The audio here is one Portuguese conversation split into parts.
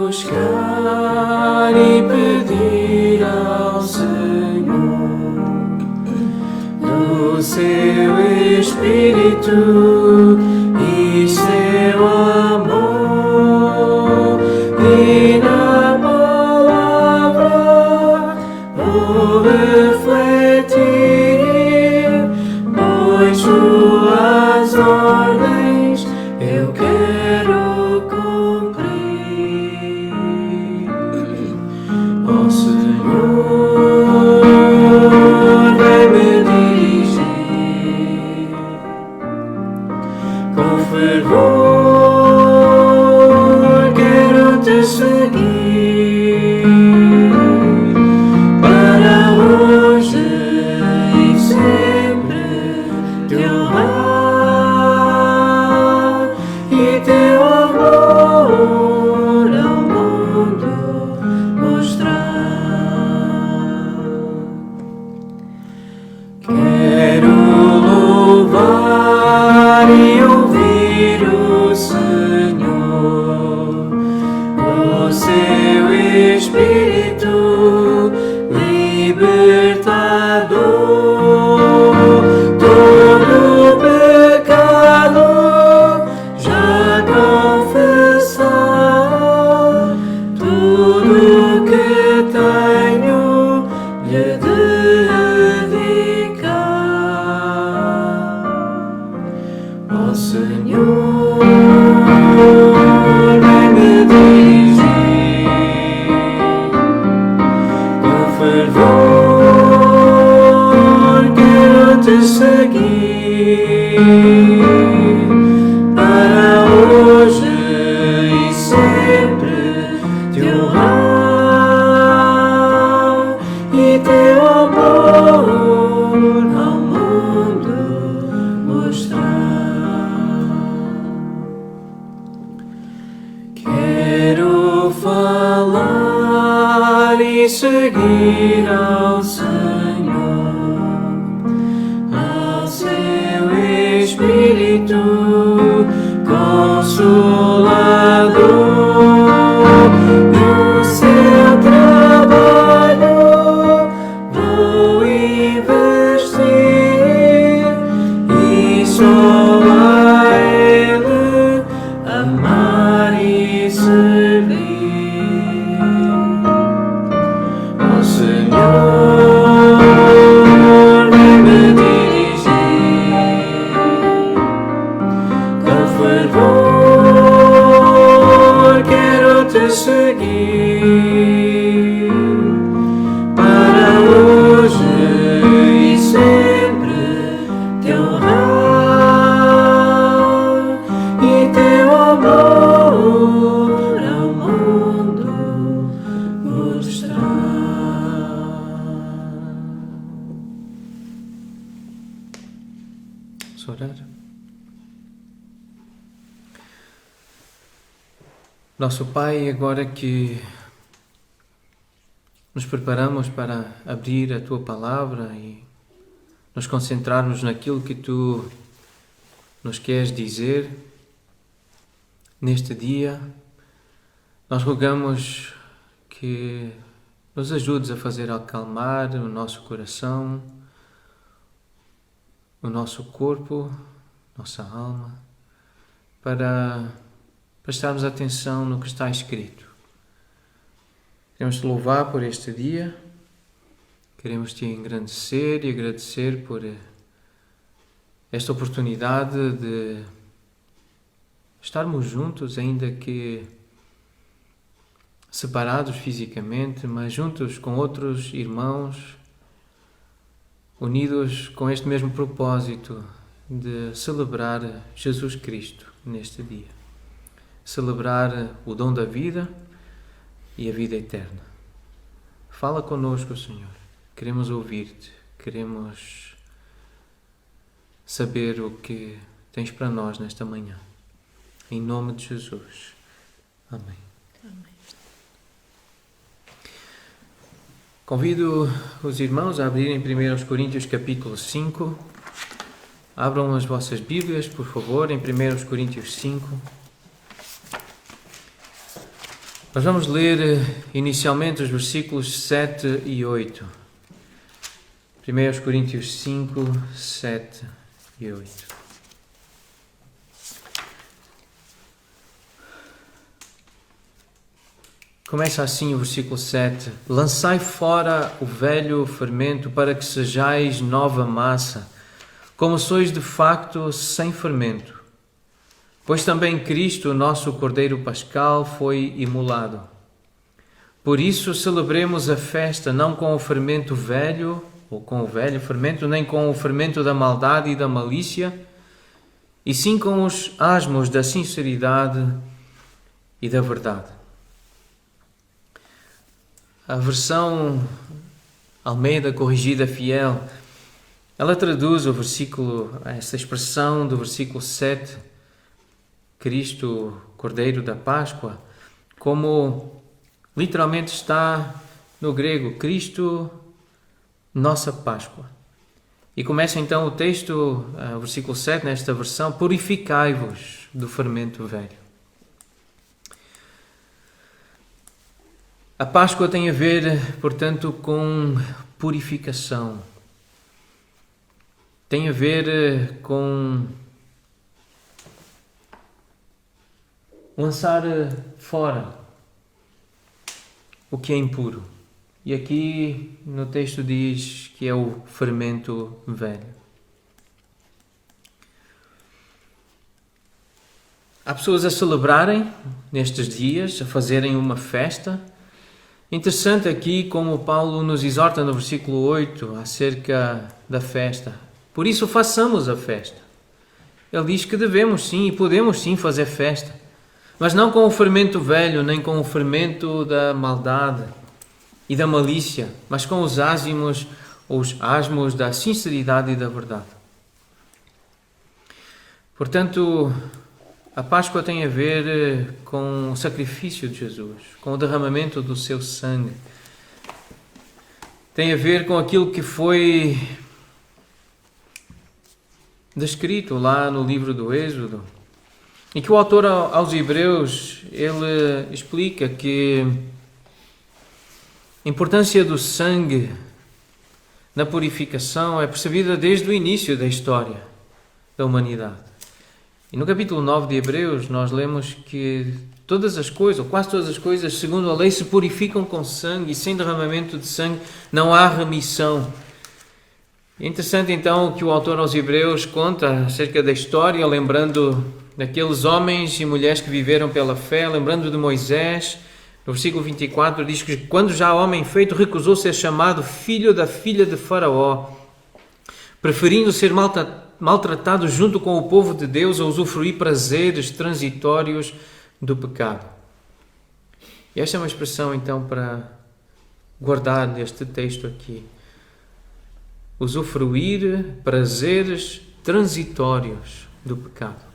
buscar e pedir ao Senhor do seu Espírito e seu amor, e na palavra vou refletir, pois suas ordens eu quero cumprir. Ó Senhor, vem-me dirigir com fervor, quero te seguir para hoje e sempre te honrar e teu amor ao mundo mostrar. Quero louvar e ouvir o Senhor, o seu Espírito libertador. Todo pecado já confessar, tudo que tenho lhe dedicar. Ó Senhor, vem-me dirigir com fervor, quero te seguir para hoje e sempre te honrar e teu amor ao mundo mostrar. Quero falar e seguir ao Senhor, ao seu Espírito Consolador. No seu trabalho vou investir e só a Ele amar e servir. Ó Senhor, vem-me dirigir com fervor, quero te seguir para hoje e sempre te honrar e teu amor ao mundo mostrar. Vamos orar. Nosso Pai, agora que nos preparamos para abrir a Tua Palavra e nos concentrarmos naquilo que Tu nos queres dizer neste dia, nós rogamos que nos ajudes a fazer acalmar o nosso coração, o nosso corpo, nossa alma, para prestarmos atenção no que está escrito. Queremos te louvar por este dia, queremos te engrandecer e agradecer por esta oportunidade de estarmos juntos, ainda que separados fisicamente, mas juntos com outros irmãos, unidos com este mesmo propósito de celebrar Jesus Cristo neste dia. Celebrar o dom da vida e a vida eterna. Fala connosco, Senhor. Queremos ouvir-te. Queremos saber o que tens para nós nesta manhã. Em nome de Jesus. Amém. Amém. Convido os irmãos a abrirem 1 Coríntios capítulo 5. Abram as vossas Bíblias, por favor, em 1 Coríntios 5. Nós vamos ler inicialmente os versículos 7 e 8. 1 Coríntios 5, 7 e 8. Começa assim o versículo 7. Lançai fora o velho fermento para que sejais nova massa, como sois de facto sem fermento. Pois também Cristo, nosso Cordeiro Pascal, foi imolado. Por isso celebremos a festa não com o fermento velho, ou com o velho fermento, nem com o fermento da maldade e da malícia, e sim com os asmos da sinceridade e da verdade. A versão Almeida Corrigida Fiel, ela traduz o versículo, essa expressão do versículo 7, Cristo, Cordeiro da Páscoa, como literalmente está no grego, Cristo, nossa Páscoa. E começa então o texto, o versículo 7, nesta versão, purificai-vos do fermento velho. A Páscoa tem a ver, portanto, com purificação. Tem a ver com lançar fora o que é impuro. E aqui no texto diz que é o fermento velho. Há pessoas a celebrarem nestes dias, a fazerem uma festa. Interessante aqui como Paulo nos exorta no versículo 8 acerca da festa. Por isso façamos a festa. Ele diz que devemos sim e podemos sim fazer festa. Mas não com o fermento velho, nem com o fermento da maldade e da malícia, mas com os asmos da sinceridade e da verdade. Portanto, a Páscoa tem a ver com o sacrifício de Jesus, com o derramamento do seu sangue. Tem a ver com aquilo que foi descrito lá no livro do Êxodo. E que o autor aos Hebreus, ele explica que a importância do sangue na purificação é percebida desde o início da história da humanidade. E no capítulo 9 de Hebreus nós lemos que todas as coisas, ou quase todas as coisas, segundo a lei, se purificam com sangue e sem derramamento de sangue não há remissão. É interessante então que o autor aos Hebreus conta acerca da história, lembrando daqueles homens e mulheres que viveram pela fé, lembrando de Moisés. No versículo 24 diz que quando já homem feito recusou ser chamado filho da filha de Faraó, preferindo ser maltratado junto com o povo de Deus a usufruir prazeres transitórios do pecado. E esta é uma expressão então para guardar neste texto aqui. Usufruir prazeres transitórios do pecado.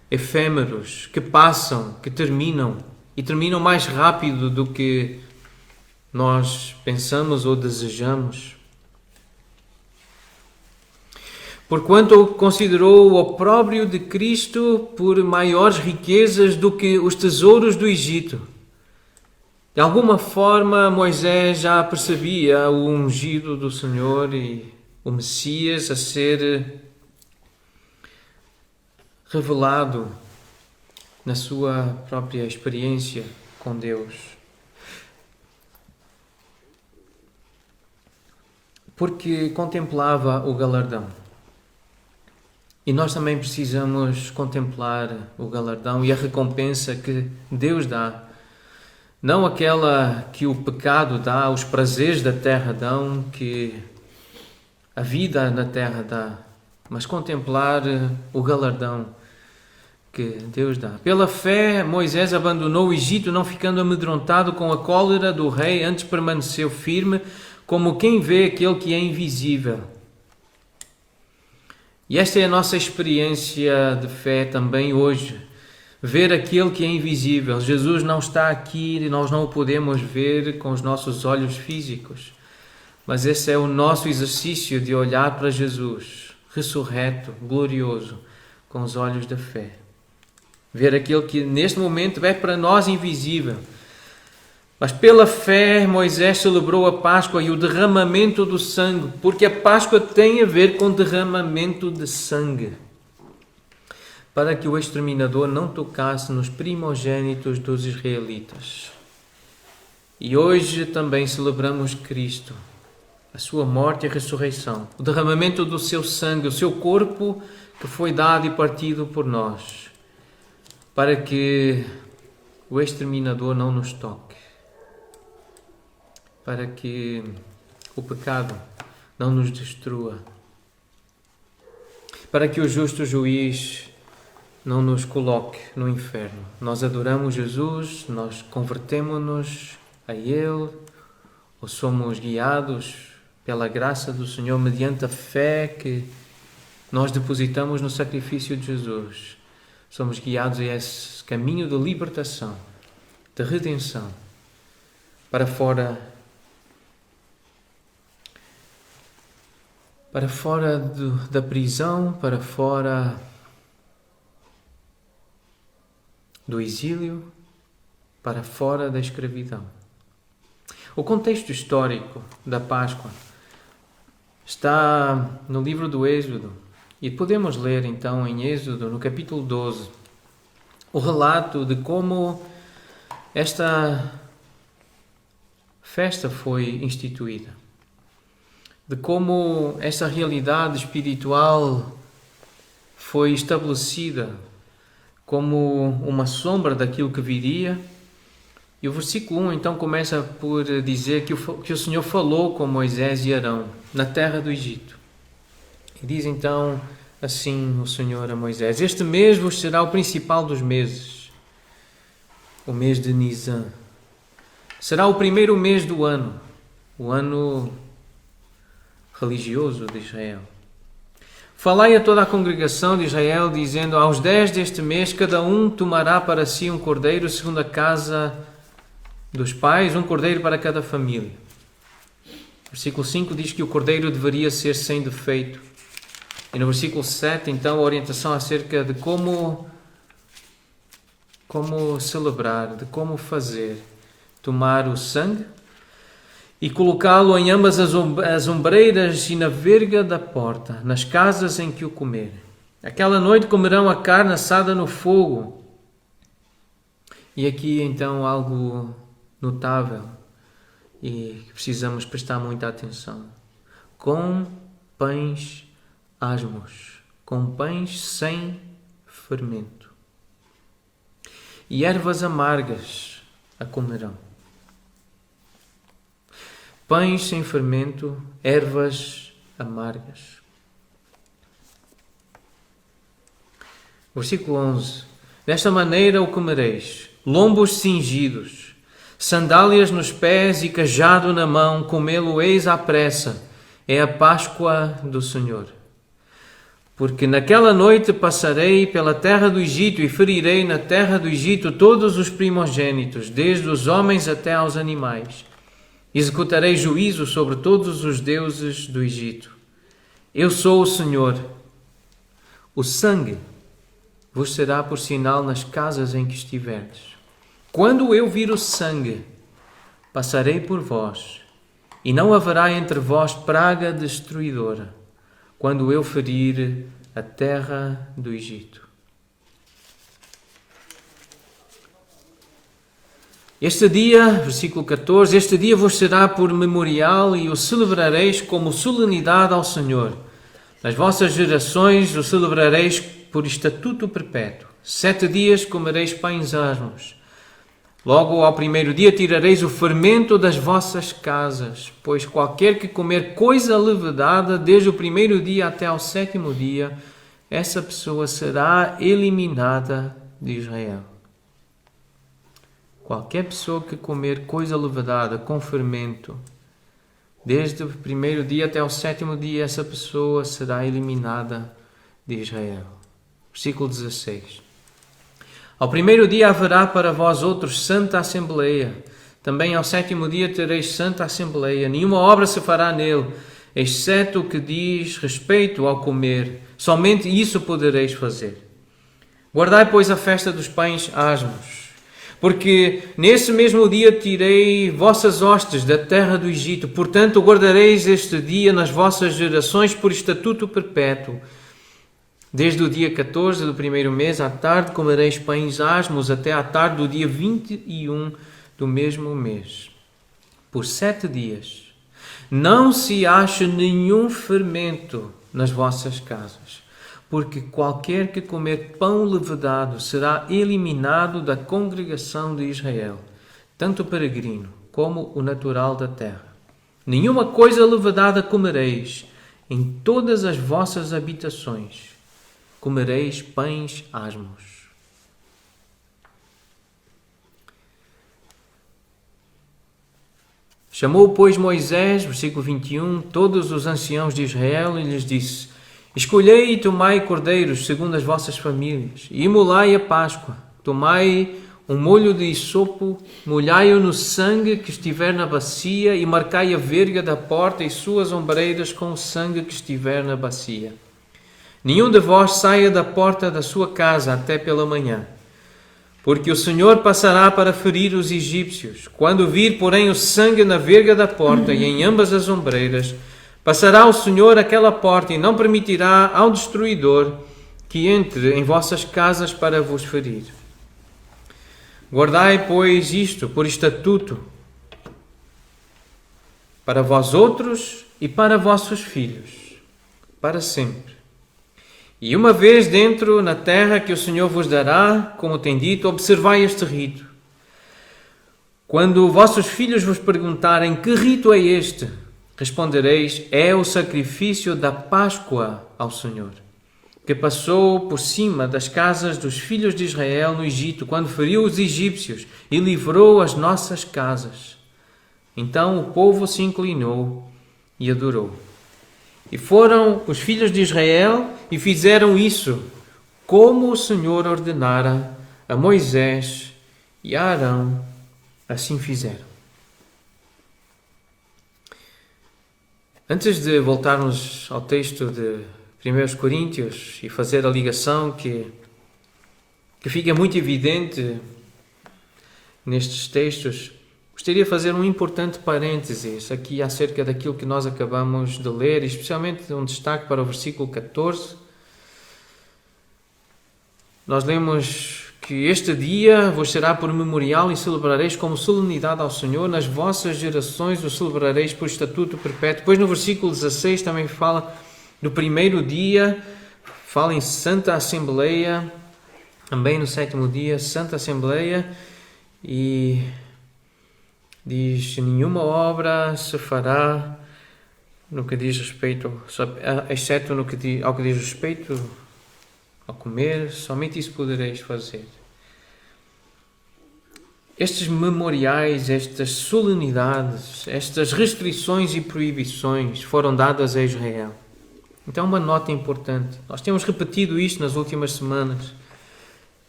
Efêmeros, que passam, que terminam, e terminam mais rápido do que nós pensamos ou desejamos. Porquanto considerou o opróbrio de Cristo por maiores riquezas do que os tesouros do Egito. De alguma forma, Moisés já percebia o ungido do Senhor e o Messias a ser revelado na sua própria experiência com Deus. Porque contemplava o galardão. E nós também precisamos contemplar o galardão e a recompensa que Deus dá. Não aquela que o pecado dá, os prazeres da terra dão, que a vida na terra dá, mas contemplar o galardão que Deus dá. Pela fé, Moisés abandonou o Egito, não ficando amedrontado com a cólera do rei, antes permaneceu firme, como quem vê aquele que é invisível. E esta é a nossa experiência de fé também hoje. Ver aquele que é invisível. Jesus não está aqui e nós não o podemos ver com os nossos olhos físicos. Mas esse é o nosso exercício de olhar para Jesus, ressurreto, glorioso, com os olhos da fé. ver aquele que neste momento é para nós invisível. Mas pela fé Moisés celebrou a Páscoa e o derramamento do sangue, porque a Páscoa tem a ver com derramamento de sangue, para que o exterminador não tocasse nos primogênitos dos israelitas. E hoje também celebramos Cristo, a sua morte e ressurreição, o derramamento do seu sangue, o seu corpo que foi dado e partido por nós, para que o exterminador não nos toque, para que o pecado não nos destrua, para que o justo juiz não nos coloque no inferno. Nós adoramos Jesus, nós convertemos-nos a Ele, ou somos guiados pela graça do Senhor mediante a fé que nós depositamos no sacrifício de Jesus. Somos guiados a esse caminho de libertação, de redenção, para fora da prisão, para fora do exílio, para fora da escravidão. O contexto histórico da Páscoa está no livro do Êxodo, e podemos ler então em Êxodo, no capítulo 12, o relato de como esta festa foi instituída, de como essa realidade espiritual foi estabelecida como uma sombra daquilo que viria. E o versículo 1 então começa por dizer que o Senhor falou com Moisés e Arão na terra do Egito. E diz então assim o Senhor a Moisés: este mês vos será o principal dos meses, o mês de Nisan. Será o primeiro mês do ano, o ano religioso de Israel. Falai a toda a congregação de Israel, dizendo: aos 10 deste mês, cada um tomará para si um cordeiro segundo a casa dos pais, um cordeiro para cada família. Versículo 5 diz que o cordeiro deveria ser sem defeito. E no versículo 7, então, a orientação acerca de como celebrar, de como fazer. Tomar o sangue e colocá-lo em ambas as ombreiras e na verga da porta, nas casas em que o comerem. Aquela noite comerão a carne assada no fogo. E aqui então algo notável e que precisamos prestar muita atenção. Com pães asmos, com pães sem fermento. E ervas amargas a comerão. Pães sem fermento, ervas amargas. Versículo 11. Desta maneira o comereis: lombos cingidos, sandálias nos pés e cajado na mão, comê-lo-eis à pressa. É a Páscoa do Senhor. Porque naquela noite passarei pela terra do Egito e ferirei na terra do Egito todos os primogênitos, desde os homens até aos animais. Executarei juízo sobre todos os deuses do Egito. Eu sou o Senhor. O sangue vos será por sinal nas casas em que estiverdes. Quando eu vir o sangue, passarei por vós, e não haverá entre vós praga destruidora, quando eu ferir a terra do Egito. Este dia, versículo 14, este dia vos será por memorial e o celebrareis como solenidade ao Senhor. Nas vossas gerações o celebrareis por estatuto perpétuo. 7 dias comereis pães asmos. Logo ao primeiro dia tirareis o fermento das vossas casas, pois qualquer que comer coisa levedada, desde o primeiro dia até ao 7º dia, essa pessoa será eliminada de Israel. Qualquer pessoa que comer coisa levedada com fermento, desde o primeiro dia até o 7º dia, essa pessoa será eliminada de Israel. Versículo 16. Ao primeiro dia haverá para vós outros santa assembleia. Também ao 7º dia tereis santa assembleia. Nenhuma obra se fará nele, exceto o que diz respeito ao comer. Somente isso podereis fazer. Guardai, pois, a festa dos pães asmos, porque nesse mesmo dia tirei vossas hostes da terra do Egito. Portanto, guardareis este dia nas vossas gerações por estatuto perpétuo. Desde o dia 14 do primeiro mês, à tarde, comereis pães asmos até à tarde do dia 21 do mesmo mês. Por 7 dias. Não se ache nenhum fermento nas vossas casas, porque qualquer que comer pão levedado será eliminado da congregação de Israel, tanto o peregrino como o natural da terra. Nenhuma coisa levedada comereis em todas as vossas habitações. Comereis pães asmos. Chamou, pois, Moisés, versículo 21, todos os anciãos de Israel e lhes disse: Escolhei e tomai cordeiros segundo as vossas famílias, e imolai a Páscoa. Tomai um molho de hisopo, molhai-o no sangue que estiver na bacia, e marcai a verga da porta e suas ombreiras com o sangue que estiver na bacia. Nenhum de vós saia da porta da sua casa até pela manhã, porque o Senhor passará para ferir os egípcios. Quando vir, porém, o sangue na verga da porta e em ambas as ombreiras, passará o Senhor aquela porta e não permitirá ao destruidor que entre em vossas casas para vos ferir. Guardai, pois, isto por estatuto para vós outros e para vossos filhos, para sempre. E uma vez dentro na terra que o Senhor vos dará, como tem dito, observai este rito. Quando vossos filhos vos perguntarem que rito é este, respondereis: é o sacrifício da Páscoa ao Senhor, que passou por cima das casas dos filhos de Israel no Egito, quando feriu os egípcios e livrou as nossas casas. Então o povo se inclinou e adorou. E foram os filhos de Israel e fizeram isso, como o Senhor ordenara a Moisés e a Arão, assim fizeram. Antes de voltarmos ao texto de 1 Coríntios e fazer a ligação que fica muito evidente nestes textos, gostaria de fazer um importante parênteses aqui acerca daquilo que nós acabamos de ler, especialmente um destaque para o versículo 14. Nós lemos que este dia vos será por memorial e celebrareis como solenidade ao Senhor. Nas vossas gerações o celebrareis por estatuto perpétuo. Depois no versículo 16 também fala do primeiro dia, fala em Santa Assembleia, também no 7º dia, Santa Assembleia, e diz: nenhuma obra se fará no que diz respeito, exceto ao que diz respeito ao comer, somente isso podereis fazer. Estes memoriais, estas solenidades, estas restrições e proibições foram dadas a Israel. Então, uma nota importante. Nós temos repetido isto nas últimas semanas.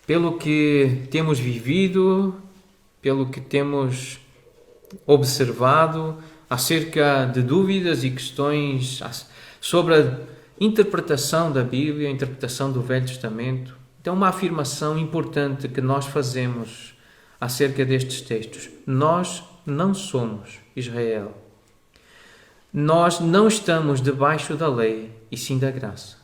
Pelo que temos vivido, pelo que temos observado acerca de dúvidas e questões sobre a interpretação da Bíblia, a interpretação do Velho Testamento. Então, uma afirmação importante que nós fazemos acerca destes textos: nós não somos Israel. Nós não estamos debaixo da lei, e sim da graça.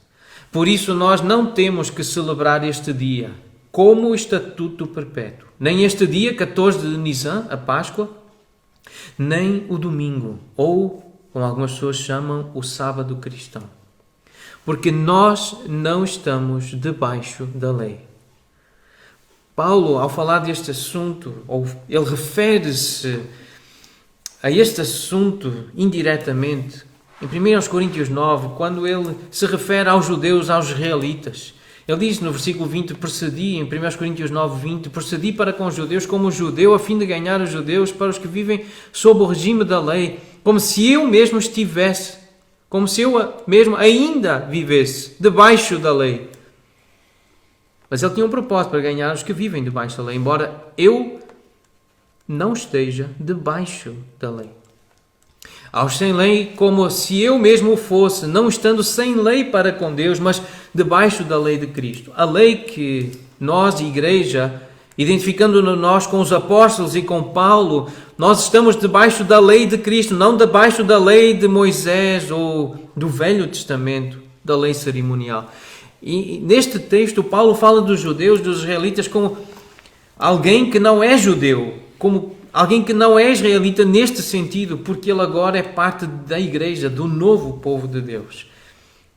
Por isso, nós não temos que celebrar este dia como estatuto perpétuo. Nem este dia, 14 de Nisan, a Páscoa, nem o domingo, ou, como algumas pessoas chamam, o sábado cristão. Porque nós não estamos debaixo da lei. Paulo, ao falar deste assunto, ele refere-se a este assunto indiretamente em 1 Coríntios 9, quando ele se refere aos judeus, aos israelitas. Ele diz no versículo 20, procedi, em 1 Coríntios 9, 20, procedi para com os judeus como judeu, a fim de ganhar os judeus para os que vivem sob o regime da lei, como se eu mesmo estivesse, como se eu mesmo ainda vivesse debaixo da lei. Mas ele tinha um propósito para ganhar os que vivem debaixo da lei, embora eu não esteja debaixo da lei. Aos sem lei, como se eu mesmo o fosse, não estando sem lei para com Deus, mas debaixo da lei de Cristo. A lei que nós, igreja, identificando-nos nós com os apóstolos e com Paulo, nós estamos debaixo da lei de Cristo, não debaixo da lei de Moisés ou do Velho Testamento, da lei cerimonial. E neste texto, Paulo fala dos judeus, dos israelitas, como alguém que não é judeu, como alguém que não é israelita neste sentido, porque ele agora é parte da igreja, do novo povo de Deus.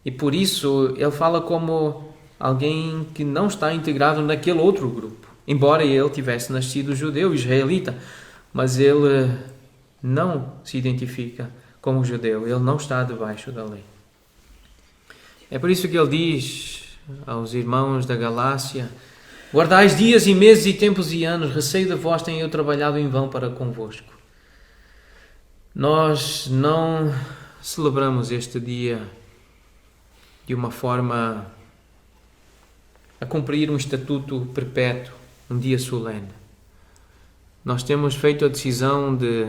E por isso ele fala como alguém que não está integrado naquele outro grupo. Embora ele tivesse nascido judeu, israelita, mas ele não se identifica como judeu, ele não está debaixo da lei. É por isso que ele diz aos irmãos da Galácia: guardais dias e meses e tempos e anos, receio de vós tenho eu trabalhado em vão para convosco. Nós não celebramos este dia de uma forma a cumprir um estatuto perpétuo, um dia solene. Nós temos feito a decisão de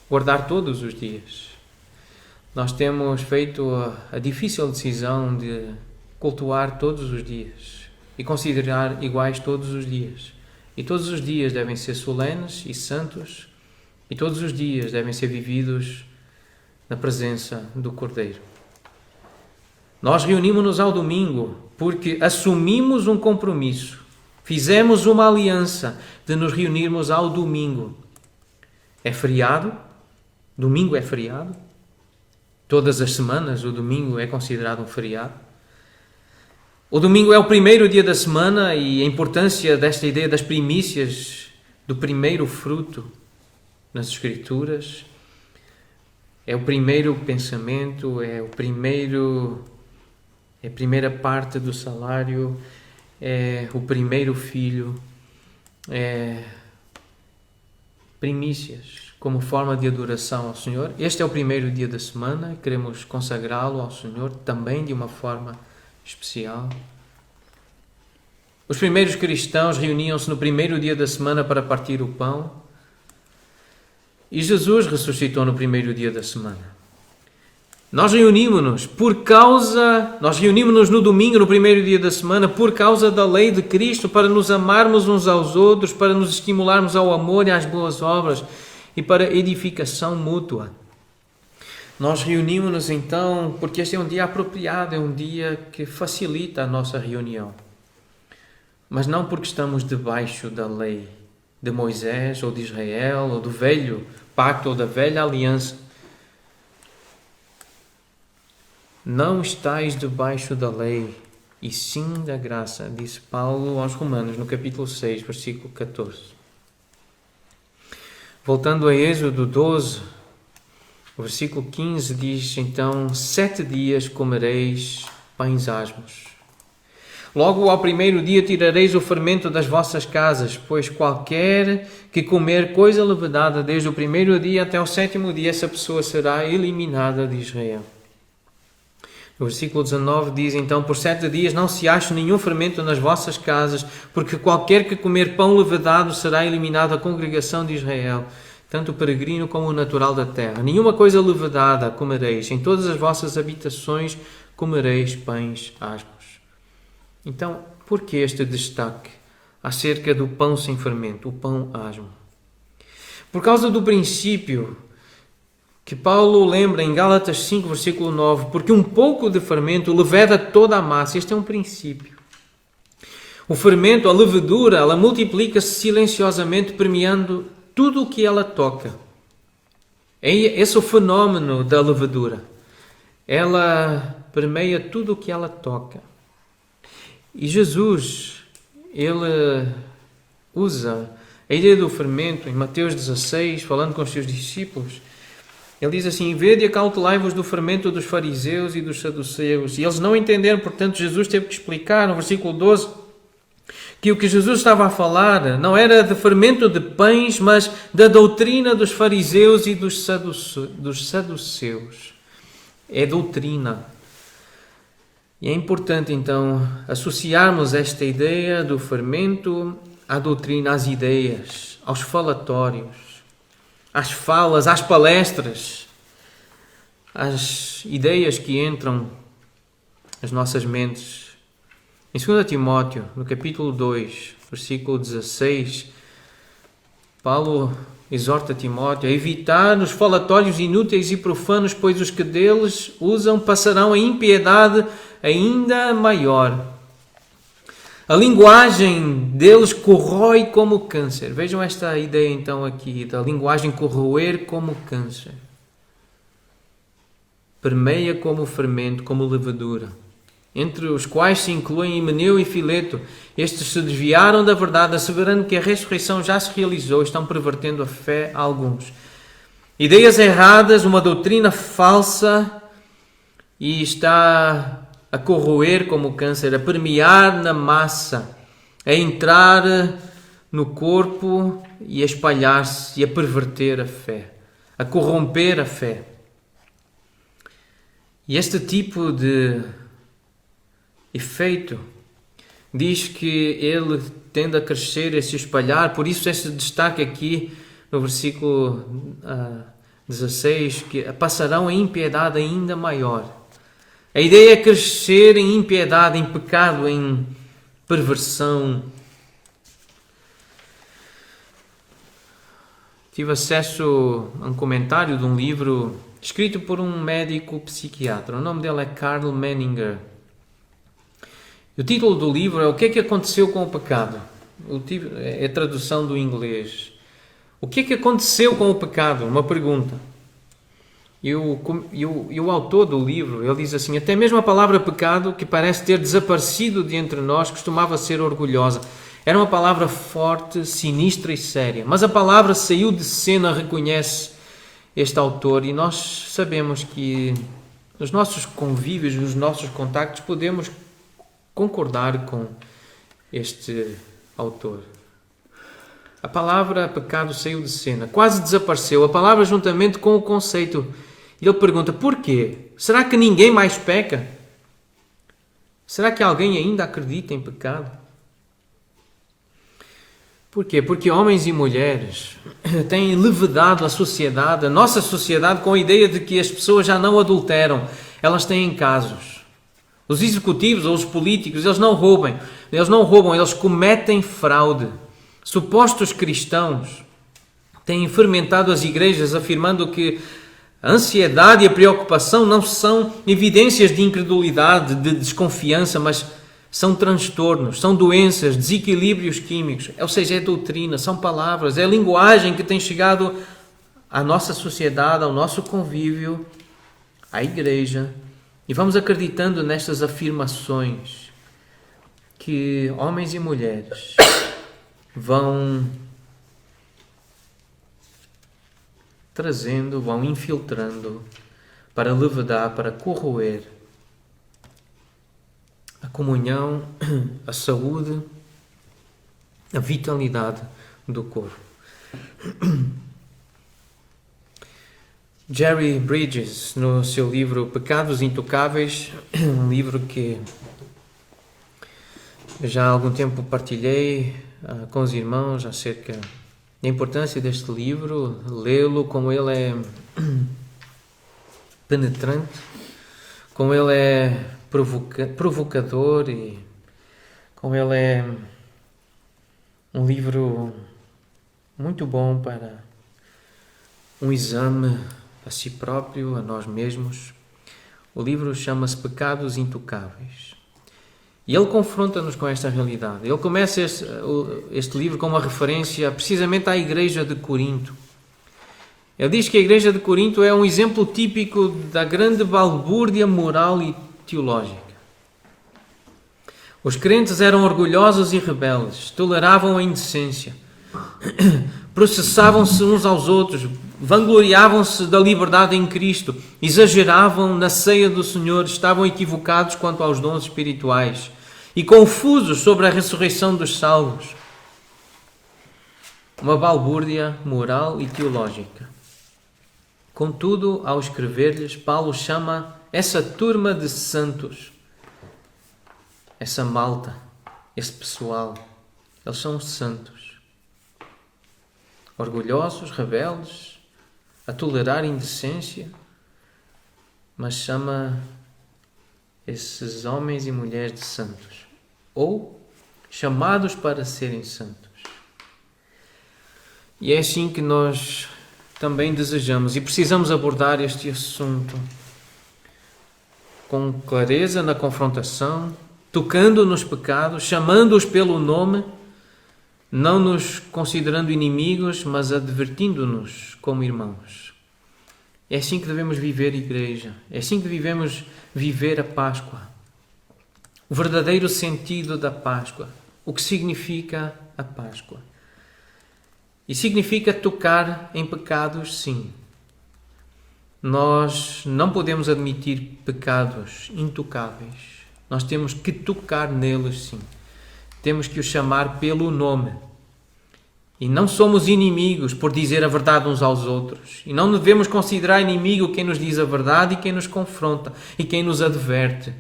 guardar todos os dias. Nós temos feito a difícil decisão de cultuar todos os dias e considerar iguais todos os dias. E todos os dias devem ser solenes e santos, e todos os dias devem ser vividos na presença do Cordeiro. Nós reunimos-nos ao domingo porque assumimos um compromisso, fizemos uma aliança de nos reunirmos ao domingo. É feriado, domingo é feriado, todas as semanas o domingo é considerado um feriado. O domingo é o primeiro dia da semana e a importância desta ideia das primícias, do primeiro fruto nas Escrituras, é o primeiro pensamento, é a primeira parte do salário, é o primeiro filho, é primícias como forma de adoração ao Senhor. Este é o primeiro dia da semana, queremos consagrá-lo ao Senhor também de uma forma especial. Os primeiros cristãos reuniam-se no primeiro dia da semana para partir o pão. E Jesus ressuscitou no primeiro dia da semana. Nós reunimos-nos no domingo, no primeiro dia da semana, por causa da lei de Cristo, para nos amarmos uns aos outros, para nos estimularmos ao amor e às boas obras e para edificação mútua. Nós reunimos-nos então porque este é um dia apropriado, é um dia que facilita a nossa reunião. Mas não porque estamos debaixo da lei de Moisés ou de Israel ou do velho pacto ou da velha aliança. Não estais debaixo da lei, e sim da graça, disse Paulo aos Romanos, no capítulo 6, versículo 14. Voltando a Êxodo 12, o versículo 15 diz, então, 7 dias comereis pães asmos. Logo ao primeiro dia tirareis o fermento das vossas casas, pois qualquer que comer coisa levedada desde o primeiro dia até o 7º dia, essa pessoa será eliminada de Israel. O versículo 19 diz, então, por 7 dias não se ache nenhum fermento nas vossas casas, porque qualquer que comer pão levedado será eliminado da congregação de Israel, tanto o peregrino como o natural da terra. Nenhuma coisa levedada comereis, em todas as vossas habitações comereis pães asmos. Então, por que este destaque acerca do pão sem fermento, o pão asmo? Por causa do princípio que Paulo lembra em Gálatas 5, versículo 9, porque um pouco de fermento leveda toda a massa. Este é um princípio. O fermento, a levedura, ela multiplica-se silenciosamente, permeando tudo o que ela toca. Esse é o fenómeno da levedura. Ela permeia tudo o que ela toca. E Jesus, ele usa a ideia do fermento em Mateus 16, falando com os seus discípulos. Ele diz assim, vede e acautelai-vos do fermento dos fariseus e dos saduceus. E eles não entenderam, portanto Jesus teve que explicar no versículo 12 que o que Jesus estava a falar não era de fermento de pães, mas da doutrina dos fariseus e dos saduceus. É doutrina. E é importante, então, associarmos esta ideia do fermento à doutrina, às ideias, aos falatórios, às falas, às palestras, às ideias que entram nas nossas mentes Em 2 Timóteo, no capítulo 2, versículo 16, Paulo exorta Timóteo a evitar os falatórios inúteis e profanos, pois os que deles usam passarão a impiedade ainda maior. A linguagem deles corrói como câncer. Vejam esta ideia então aqui, da linguagem corroer como câncer. Permeia como fermento, como levedura. Entre os quais se incluem Himeneu e Fileto. Estes se desviaram da verdade, asseverando que a ressurreição já se realizou, estão pervertendo a fé a alguns. Ideias erradas, uma doutrina falsa, e está a corroer como câncer, a permear na massa, a entrar no corpo e a espalhar-se e a perverter a fé, a corromper a fé. E este tipo de efeito diz que ele tende a crescer e a se espalhar, por isso este destaque aqui no versículo 16, que passarão a impiedade ainda maior. A ideia é crescer em impiedade, em pecado, em perversão. Tive acesso a um comentário de um livro escrito por um médico psiquiatra. O nome dele é Karl Menninger. O título do livro é O que é que aconteceu com o pecado? É a tradução do inglês. O que é que aconteceu com o pecado? Uma pergunta. E o autor do livro, ele diz assim: até mesmo a palavra pecado, que parece ter desaparecido de entre nós, costumava ser orgulhosa. Era uma palavra forte, sinistra e séria. Mas a palavra saiu de cena, reconhece este autor, e nós sabemos que nos nossos convívios, nos nossos contactos, podemos concordar com este autor. A palavra pecado saiu de cena, quase desapareceu. A palavra juntamente com o conceito. E ele pergunta, porquê? Será que ninguém mais peca? Será que alguém ainda acredita em pecado? Porquê? Porque homens e mulheres têm levedado a sociedade, a nossa sociedade, com a ideia de que as pessoas já não adulteram, elas têm casos. Os executivos ou os políticos, eles não roubam, eles cometem fraude. Supostos cristãos têm fermentado as igrejas, afirmando que a ansiedade e a preocupação não são evidências de incredulidade, de desconfiança, mas são transtornos, são doenças, desequilíbrios químicos. Ou seja, é doutrina, são palavras, é a linguagem que tem chegado à nossa sociedade, ao nosso convívio, à igreja. E vamos acreditando nestas afirmações que homens e mulheres vão trazendo, vão infiltrando para levedar, para corroer a comunhão, a saúde, a vitalidade do corpo. Jerry Bridges, no seu livro Pecados Intocáveis, um livro que já há algum tempo partilhei com os irmãos acerca da importância deste livro, lê-lo, como ele é penetrante, como ele é provocador e como ele é um livro muito bom para um exame a si próprio, a nós mesmos. O livro chama-se Pecados Intocáveis. E ele confronta-nos com esta realidade. Ele começa este livro com uma referência precisamente à igreja de Corinto. Ele diz que a igreja de Corinto é um exemplo típico da grande balbúrdia moral e teológica. Os crentes eram orgulhosos e rebeldes, toleravam a indecência, processavam-se uns aos outros, vangloriavam-se da liberdade em Cristo, exageravam na ceia do Senhor, estavam equivocados quanto aos dons espirituais e confusos sobre a ressurreição dos salvos. Uma balbúrdia moral e teológica. Contudo, ao escrever-lhes, Paulo chama essa turma de santos, essa malta, esse pessoal, eles são santos. Orgulhosos, rebeldes, a tolerar indecência, mas chama esses homens e mulheres de santos. ou chamados para serem santos. E é assim que nós também desejamos e precisamos abordar este assunto com clareza na confrontação, tocando nos pecados, chamando-os pelo nome, não nos considerando inimigos, mas advertindo-nos como irmãos. É assim que devemos viver a igreja, é assim que devemos viver a Páscoa. O verdadeiro sentido da Páscoa, o que significa a Páscoa. E significa tocar em pecados, sim. Nós não podemos admitir pecados intocáveis. Nós temos que tocar neles, sim. Temos que os chamar pelo nome. E não somos inimigos por dizer a verdade uns aos outros. E não devemos considerar inimigo quem nos diz a verdade e quem nos confronta e quem nos adverte.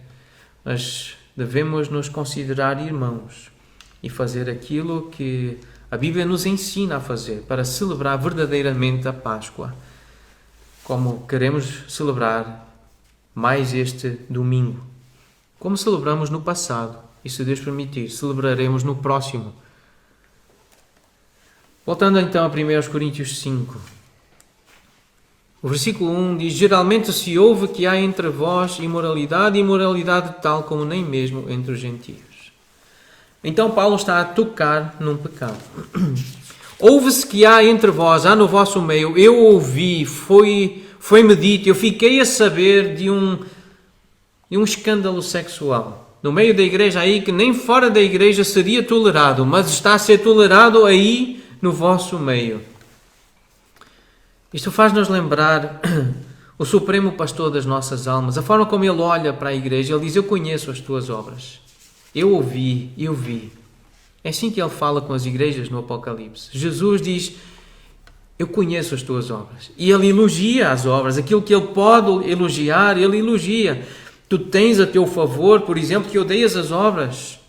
Mas devemos nos considerar irmãos e fazer aquilo que a Bíblia nos ensina a fazer para celebrar verdadeiramente a Páscoa, como queremos celebrar mais este domingo, como celebramos no passado e, se Deus permitir, celebraremos no próximo. Voltando então a 1 Coríntios 5. O versículo 1 diz: geralmente se ouve que há entre vós imoralidade, e imoralidade tal como nem mesmo entre os gentios. Então Paulo está a tocar num pecado. Ouve-se que há entre vós, há no vosso meio, eu ouvi, foi-me dito, eu fiquei a saber de um escândalo sexual. No meio da igreja aí, que nem fora da igreja seria tolerado, mas está a ser tolerado aí no vosso meio. Isto faz-nos lembrar o supremo pastor das nossas almas, a forma como ele olha para a igreja. Ele diz: eu conheço as tuas obras. Eu ouvi, eu vi. É assim que ele fala com as igrejas no Apocalipse. Jesus diz: eu conheço as tuas obras. E ele elogia as obras. Aquilo que ele pode elogiar, ele elogia. Tu tens a teu favor, por exemplo, que odeias as obras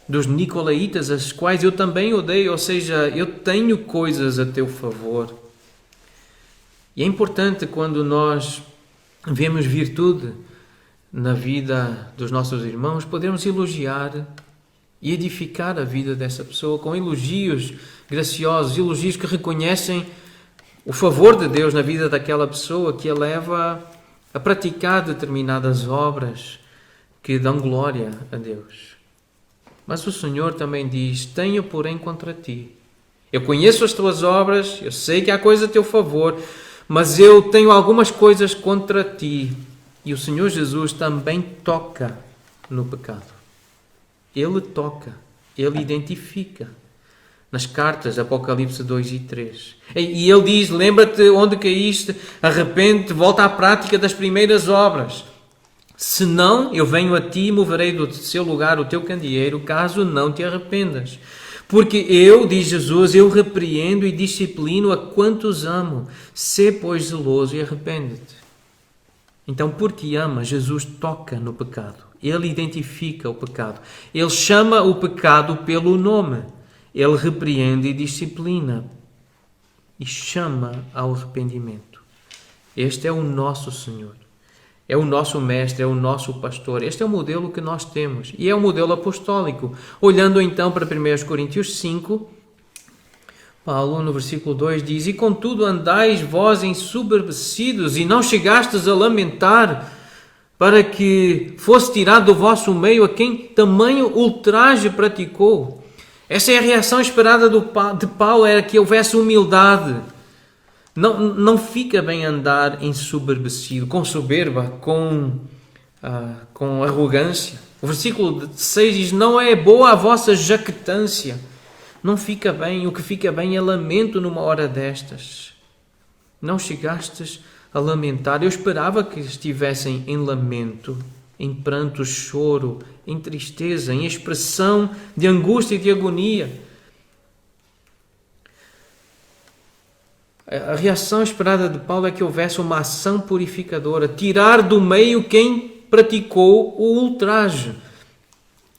dos nicolaítas, as quais eu também odeio. Ou seja, eu tenho coisas a teu favor. E é importante, quando nós vemos virtude na vida dos nossos irmãos, podemos elogiar e edificar a vida dessa pessoa com elogios graciosos, elogios que reconhecem o favor de Deus na vida daquela pessoa, que a leva a praticar determinadas obras que dão glória a Deus. Mas o Senhor também diz: tenho porém contra ti. Eu conheço as tuas obras, eu sei que há coisa a teu favor, mas eu tenho algumas coisas contra ti. E o Senhor Jesus também toca no pecado. Ele toca, ele identifica. Nas cartas, Apocalipse 2 e 3. E ele diz: lembra-te onde caíste, arrepende-te, volta à prática das primeiras obras. Se não, eu venho a ti e moverei do seu lugar o teu candeeiro, caso não te arrependas. Porque eu, diz Jesus, eu repreendo e disciplino a quantos amo. Sê, pois, zeloso e arrepende-te. Então, porque ama, Jesus toca no pecado. Ele identifica o pecado. Ele chama o pecado pelo nome. Ele repreende e disciplina. E chama ao arrependimento. Este é o nosso Senhor. É o nosso mestre, é o nosso pastor. Este é o modelo que nós temos. E é o modelo apostólico. Olhando então para 1 Coríntios 5, Paulo, no versículo 2, diz: e contudo andais vós ensoberbecidos, e não chegastes a lamentar, para que fosse tirado do vosso meio a quem tamanho ultraje praticou. Essa é a reação esperada de Paulo, era que houvesse humildade. Não fica bem andar ensoberbecido, com soberba, com arrogância. O versículo 6 diz: não é boa a vossa jactância. Não fica bem. O que fica bem é lamento numa hora destas. Não chegastes a lamentar. Eu esperava que estivessem em lamento, em pranto, choro, em tristeza, em expressão de angústia e de agonia. A reação esperada de Paulo é que houvesse uma ação purificadora, tirar do meio quem praticou o ultraje.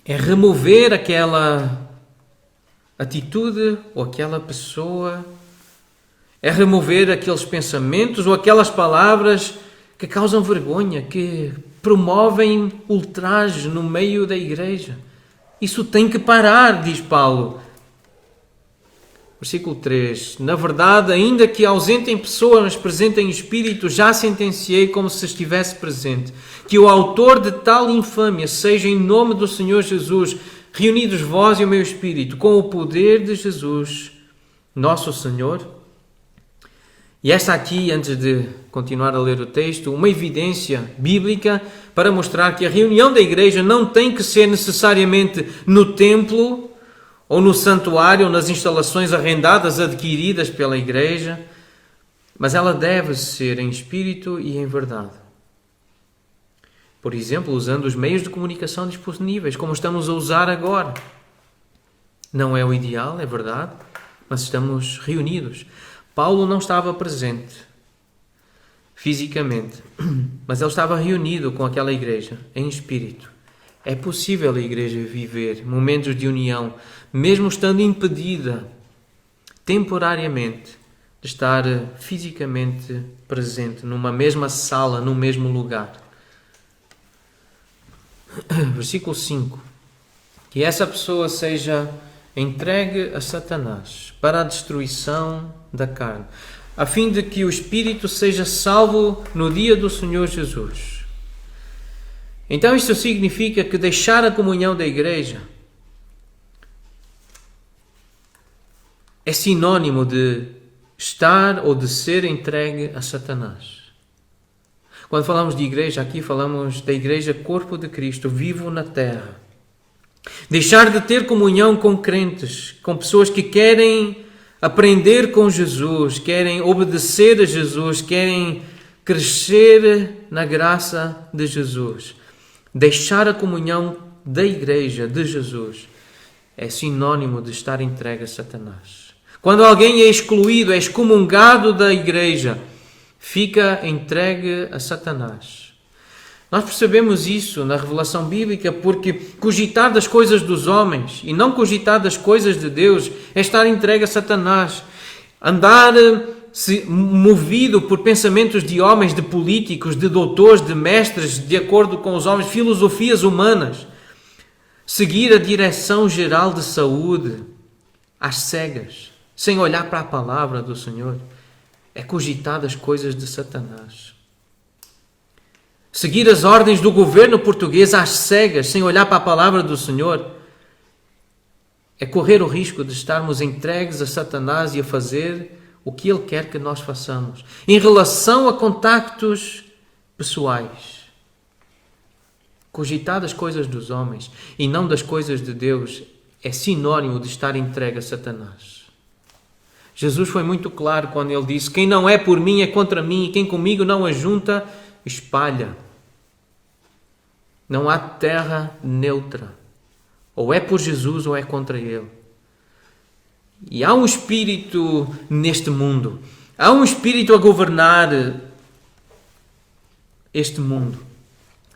É remover aquela atitude ou aquela pessoa, é remover aqueles pensamentos ou aquelas palavras que causam vergonha, que promovem ultraje no meio da igreja. Isso tem que parar, diz Paulo. Versículo 3. Na verdade, ainda que ausente em pessoa, mas presente em espírito, já sentenciei como se estivesse presente, que o autor de tal infâmia seja em nome do Senhor Jesus, reunidos vós e o meu espírito, com o poder de Jesus, nosso Senhor. E esta aqui, antes de continuar a ler o texto, uma evidência bíblica para mostrar que a reunião da igreja não tem que ser necessariamente no templo, ou no santuário, ou nas instalações arrendadas, adquiridas pela igreja, mas ela deve ser em espírito e em verdade. Por exemplo, usando os meios de comunicação disponíveis, como estamos a usar agora. Não é o ideal, é verdade, mas estamos reunidos. Paulo não estava presente fisicamente, mas ele estava reunido com aquela igreja em espírito. É possível a igreja viver momentos de união, mesmo estando impedida temporariamente de estar fisicamente presente numa mesma sala, num mesmo lugar. Versículo 5. Que essa pessoa seja entregue a Satanás para a destruição da carne, a fim de que o espírito seja salvo no dia do Senhor Jesus. Então isto significa que deixar a comunhão da igreja é sinônimo de estar ou de ser entregue a Satanás. Quando falamos de igreja, aqui falamos da igreja corpo de Cristo, vivo na terra. Deixar de ter comunhão com crentes, com pessoas que querem aprender com Jesus, querem obedecer a Jesus, querem crescer na graça de Jesus. Deixar a comunhão da igreja de Jesus é sinônimo de estar entregue a Satanás. Quando alguém é excluído, é excomungado da igreja, fica entregue a Satanás. Nós percebemos isso na revelação bíblica porque cogitar das coisas dos homens e não cogitar das coisas de Deus é estar entregue a Satanás. Andar movido por pensamentos de homens, de políticos, de doutores, de mestres, de acordo com os homens, filosofias humanas. Seguir a direção geral de saúde às cegas, sem olhar para a palavra do Senhor, é cogitar das coisas de Satanás. Seguir as ordens do governo português às cegas, sem olhar para a palavra do Senhor, é correr o risco de estarmos entregues a Satanás e a fazer o que Ele quer que nós façamos. Em relação a contactos pessoais, cogitar das coisas dos homens e não das coisas de Deus é sinônimo de estar entregue a Satanás. Jesus foi muito claro quando Ele disse: quem não é por mim é contra mim, e quem comigo não ajunta, espalha. Não há terra neutra. Ou é por Jesus ou é contra Ele. E há um espírito neste mundo. Há um espírito a governar este mundo.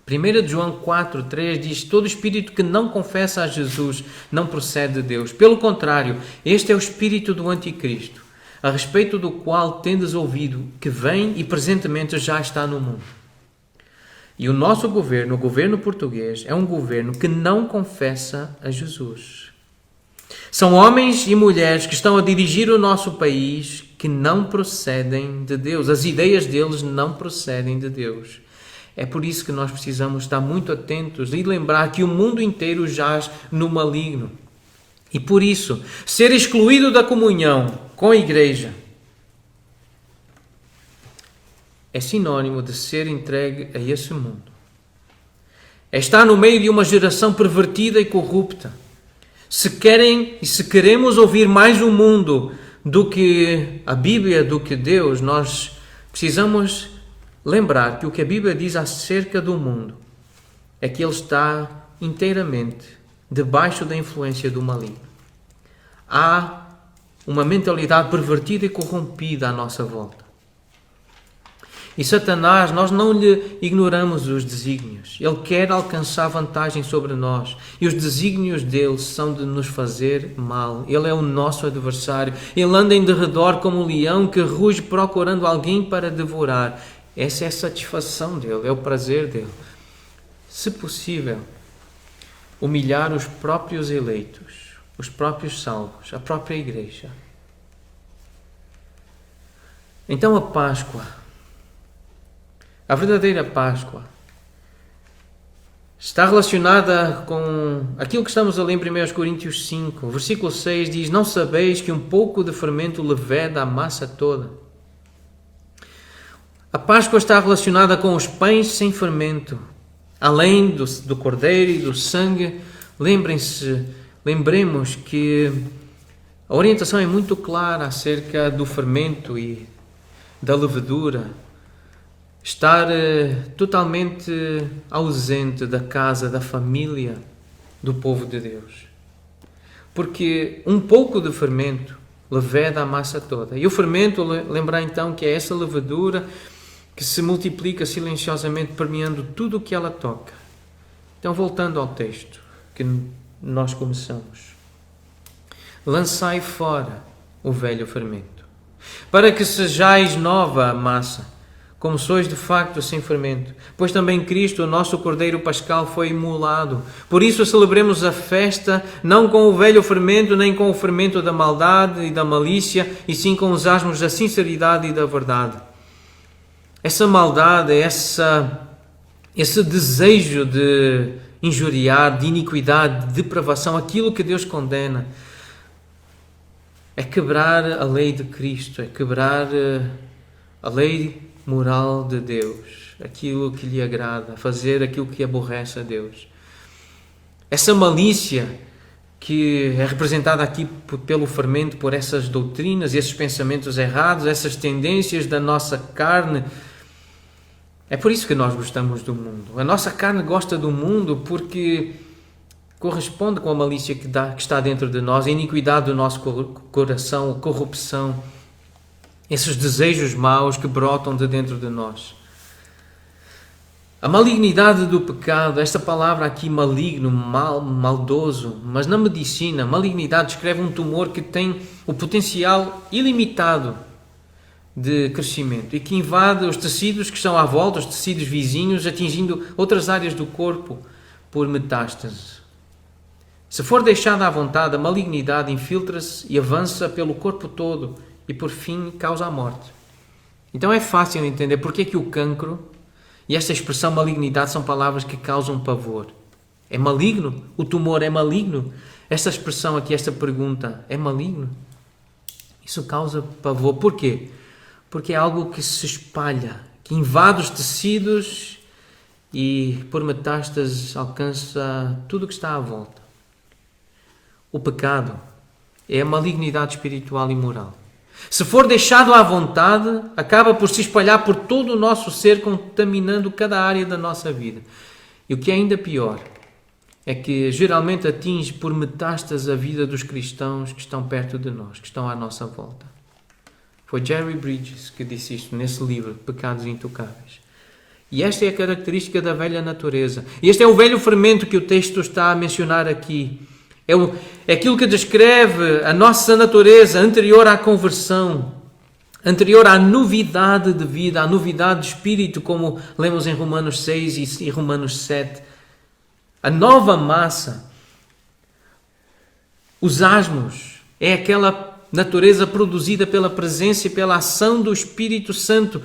1 João 4,3 diz: todo espírito que não confessa a Jesus não procede de Deus. Pelo contrário, este é o espírito do anticristo, a respeito do qual tendes ouvido que vem e presentemente já está no mundo. E o nosso governo, o governo português, é um governo que não confessa a Jesus. São homens e mulheres que estão a dirigir o nosso país que não procedem de Deus. As ideias deles não procedem de Deus. É por isso que nós precisamos estar muito atentos e lembrar que o mundo inteiro jaz no maligno. E por isso, ser excluído da comunhão com a igreja é sinônimo de ser entregue a esse mundo. É estar no meio de uma geração pervertida e corrupta. Se queremos ouvir mais o mundo do que a Bíblia, do que Deus, nós precisamos lembrar que o que a Bíblia diz acerca do mundo é que ele está inteiramente debaixo da influência do maligno. Há uma mentalidade pervertida e corrompida à nossa volta. E Satanás, nós não lhe ignoramos os desígnios. Ele quer alcançar vantagem sobre nós. E os desígnios dele são de nos fazer mal. Ele é o nosso adversário. Ele anda em derredor como um leão que ruge procurando alguém para devorar. Essa é a satisfação dele, é o prazer dele. Se possível, humilhar os próprios eleitos, os próprios salvos, a própria igreja. Então a Páscoa, a verdadeira Páscoa, está relacionada com aquilo que estamos a ler em 1 Coríntios 5. O versículo 6 diz: não sabeis que um pouco de fermento leveda a massa toda? A Páscoa está relacionada com os pães sem fermento. Além do cordeiro e do sangue, lembremos que a orientação é muito clara acerca do fermento e da levedura estar totalmente ausente da casa, da família do povo de Deus. Porque um pouco de fermento leveda a massa toda. E o fermento, lembrar então que é essa levedura que se multiplica silenciosamente, permeando tudo o que ela toca. Então, voltando ao texto que nós começamos. Lançai fora o velho fermento, para que sejais nova a massa, como sois de facto sem fermento. Pois também Cristo, o nosso Cordeiro Pascal, foi imolado. Por isso celebremos a festa, não com o velho fermento, nem com o fermento da maldade e da malícia, e sim com os asmos da sinceridade e da verdade. Essa maldade, esse desejo de injuriar, de iniquidade, de depravação, aquilo que Deus condena, é quebrar a lei de Cristo, é quebrar a lei moral de Deus, aquilo que lhe agrada, fazer aquilo que aborrece a Deus. Essa malícia que é representada aqui pelo fermento, por essas doutrinas, esses pensamentos errados, essas tendências da nossa carne. É por isso que nós gostamos do mundo. A nossa carne gosta do mundo porque corresponde com a malícia que está dentro de nós, a iniquidade do nosso coração, a corrupção, esses desejos maus que brotam de dentro de nós. A malignidade do pecado, esta palavra aqui, maligno, maldoso, mas na medicina, malignidade descreve um tumor que tem o potencial ilimitado de crescimento e que invade os tecidos que estão à volta, os tecidos vizinhos, atingindo outras áreas do corpo por metástase. Se for deixada à vontade, a malignidade infiltra-se e avança pelo corpo todo e por fim causa a morte. Então é fácil entender porque é que o cancro e esta expressão malignidade são palavras que causam pavor. É maligno? O tumor é maligno? Esta expressão aqui, esta pergunta, é maligno? Isso causa pavor. Por quê? Porque é algo que se espalha, que invade os tecidos e por metástases alcança tudo o que está à volta. O pecado é a malignidade espiritual e moral. Se for deixado à vontade, acaba por se espalhar por todo o nosso ser, contaminando cada área da nossa vida. E o que é ainda pior é que geralmente atinge por metástase a vida dos cristãos que estão perto de nós, que estão à nossa volta. Foi Jerry Bridges que disse isto nesse livro, Pecados Intocáveis. E esta é a característica da velha natureza. E este é o velho fermento que o texto está a mencionar aqui. É aquilo que descreve a nossa natureza anterior à conversão, anterior à novidade de vida, à novidade de espírito, como lemos em Romanos 6 e Romanos 7. A nova massa, os asmos, é aquela natureza produzida pela presença e pela ação do Espírito Santo.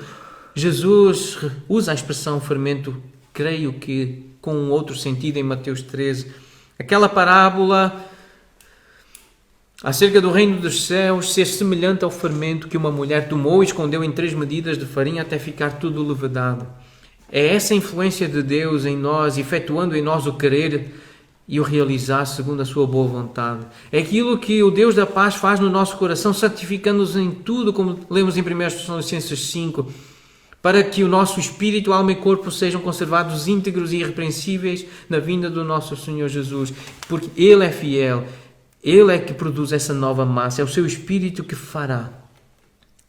Jesus usa a expressão fermento, creio que com um outro sentido em Mateus 13. Aquela parábola acerca do reino dos céus ser semelhante ao fermento que uma mulher tomou e escondeu em 3 medidas de farinha até ficar tudo levedado. É essa influência de Deus em nós, efetuando em nós o querer e o realizar segundo a sua boa vontade. É aquilo que o Deus da paz faz no nosso coração, santificando-nos em tudo, como lemos em 1 Tessalonicenses 5, para que o nosso espírito, alma e corpo sejam conservados íntegros e irrepreensíveis na vinda do nosso Senhor Jesus, porque Ele é fiel, Ele é que produz essa nova massa, é o seu Espírito que fará.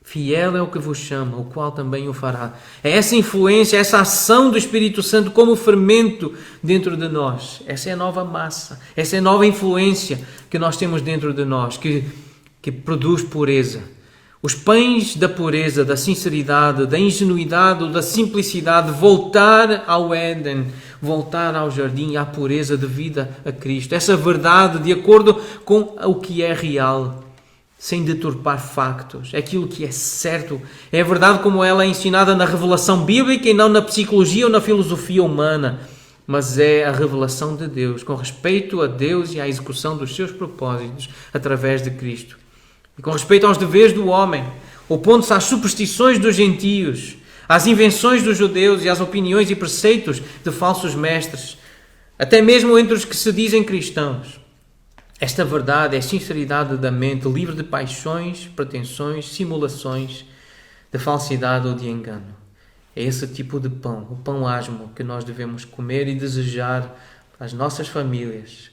Fiel é o que vos chama, o qual também o fará. É essa influência, essa ação do Espírito Santo como fermento dentro de nós. Essa é a nova massa, essa é a nova influência que nós temos dentro de nós, que produz pureza. Os pães da pureza, da sinceridade, da ingenuidade, da simplicidade, voltar ao Éden, voltar ao jardim, à pureza devida a Cristo. Essa verdade de acordo com o que é real, sem deturpar factos. É aquilo que é certo. É a verdade como ela é ensinada na revelação bíblica e não na psicologia ou na filosofia humana. Mas é a revelação de Deus, com respeito a Deus e à execução dos seus propósitos através de Cristo. E com respeito aos deveres do homem, opondo-se às superstições dos gentios, às invenções dos judeus e às opiniões e preceitos de falsos mestres, até mesmo entre os que se dizem cristãos. Esta verdade é sinceridade da mente, livre de paixões, pretensões, simulações, de falsidade ou de engano. É esse tipo de pão, o pão asmo, que nós devemos comer e desejar às nossas famílias.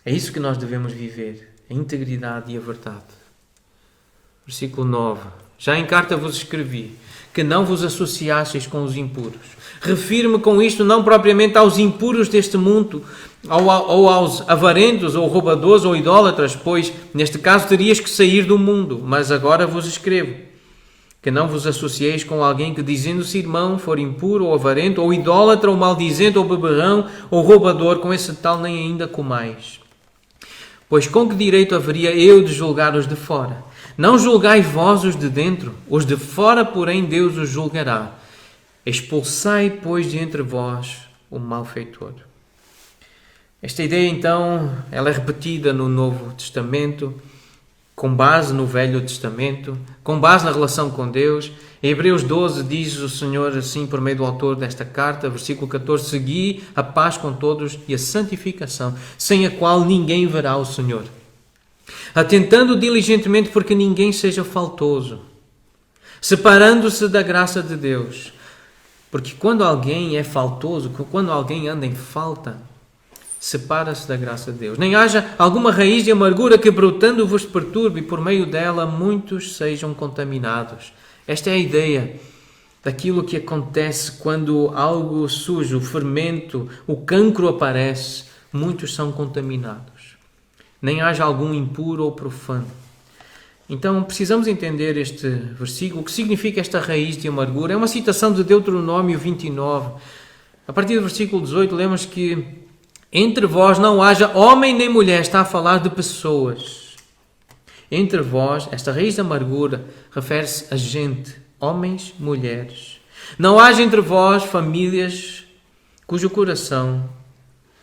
É isso que nós devemos viver, a integridade e a verdade. Versículo 9. Já em carta vos escrevi que não vos associasseis com os impuros. Refiro-me com isto não propriamente aos impuros deste mundo, ou aos avarentos, ou roubadores, ou idólatras, pois neste caso terias que sair do mundo, mas agora vos escrevo que não vos associeis com alguém que, dizendo-se irmão, for impuro, ou avarento, ou idólatra, ou maldizente, ou beberrão, ou roubador, com esse tal nem ainda comais. Pois com que direito haveria eu de julgar os de fora? Não julgais vós os de dentro, os de fora, porém, Deus os julgará. Expulsai, pois, de entre vós o malfeitor. Esta ideia, então, ela é repetida no Novo Testamento, com base no Velho Testamento, com base na relação com Deus. Em Hebreus 12 diz o Senhor assim por meio do autor desta carta, versículo 14, segui a paz com todos e a santificação, sem a qual ninguém verá o Senhor. Atentando diligentemente porque ninguém seja faltoso, separando-se da graça de Deus. Porque quando alguém é faltoso, quando alguém anda em falta, separa-se da graça de Deus. Nem haja alguma raiz de amargura que brotando vos perturbe e por meio dela muitos sejam contaminados. Esta é a ideia daquilo que acontece quando algo sujo, o fermento, o cancro aparece, muitos são contaminados. Nem haja algum impuro ou profano. Então precisamos entender este versículo, o que significa esta raiz de amargura. É uma citação de Deuteronômio 29. A partir do versículo 18 lemos que entre vós não haja homem nem mulher, está a falar de pessoas. Entre vós, esta raiz de amargura refere-se a gente, homens, mulheres. Não haja entre vós famílias cujo coração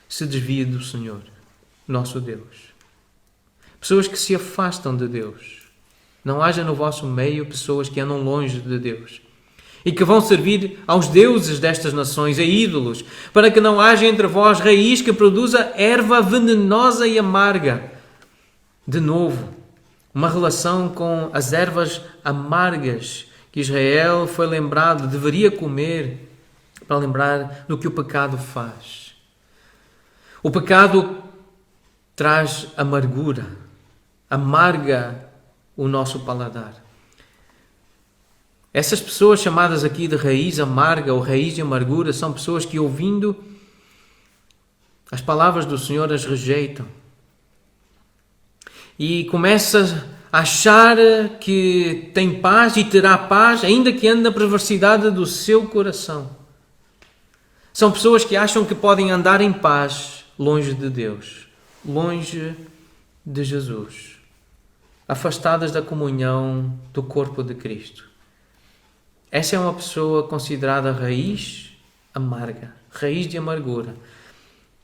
se desvia do Senhor, nosso Deus. Pessoas que se afastam de Deus. Não haja no vosso meio pessoas que andam longe de Deus e que vão servir aos deuses destas nações, a ídolos, para que não haja entre vós raiz que produza erva venenosa e amarga. De novo, uma relação com as ervas amargas que Israel foi lembrado, deveria comer, para lembrar do que o pecado faz. O pecado traz amargura, amarga o nosso paladar. Essas pessoas chamadas aqui de raiz amarga ou raiz de amargura são pessoas que, ouvindo as palavras do Senhor, as rejeitam. E começa a achar que tem paz e terá paz, ainda que ande na perversidade do seu coração. São pessoas que acham que podem andar em paz longe de Deus, longe de Jesus, afastadas da comunhão do corpo de Cristo. Essa é uma pessoa considerada raiz amarga, raiz de amargura.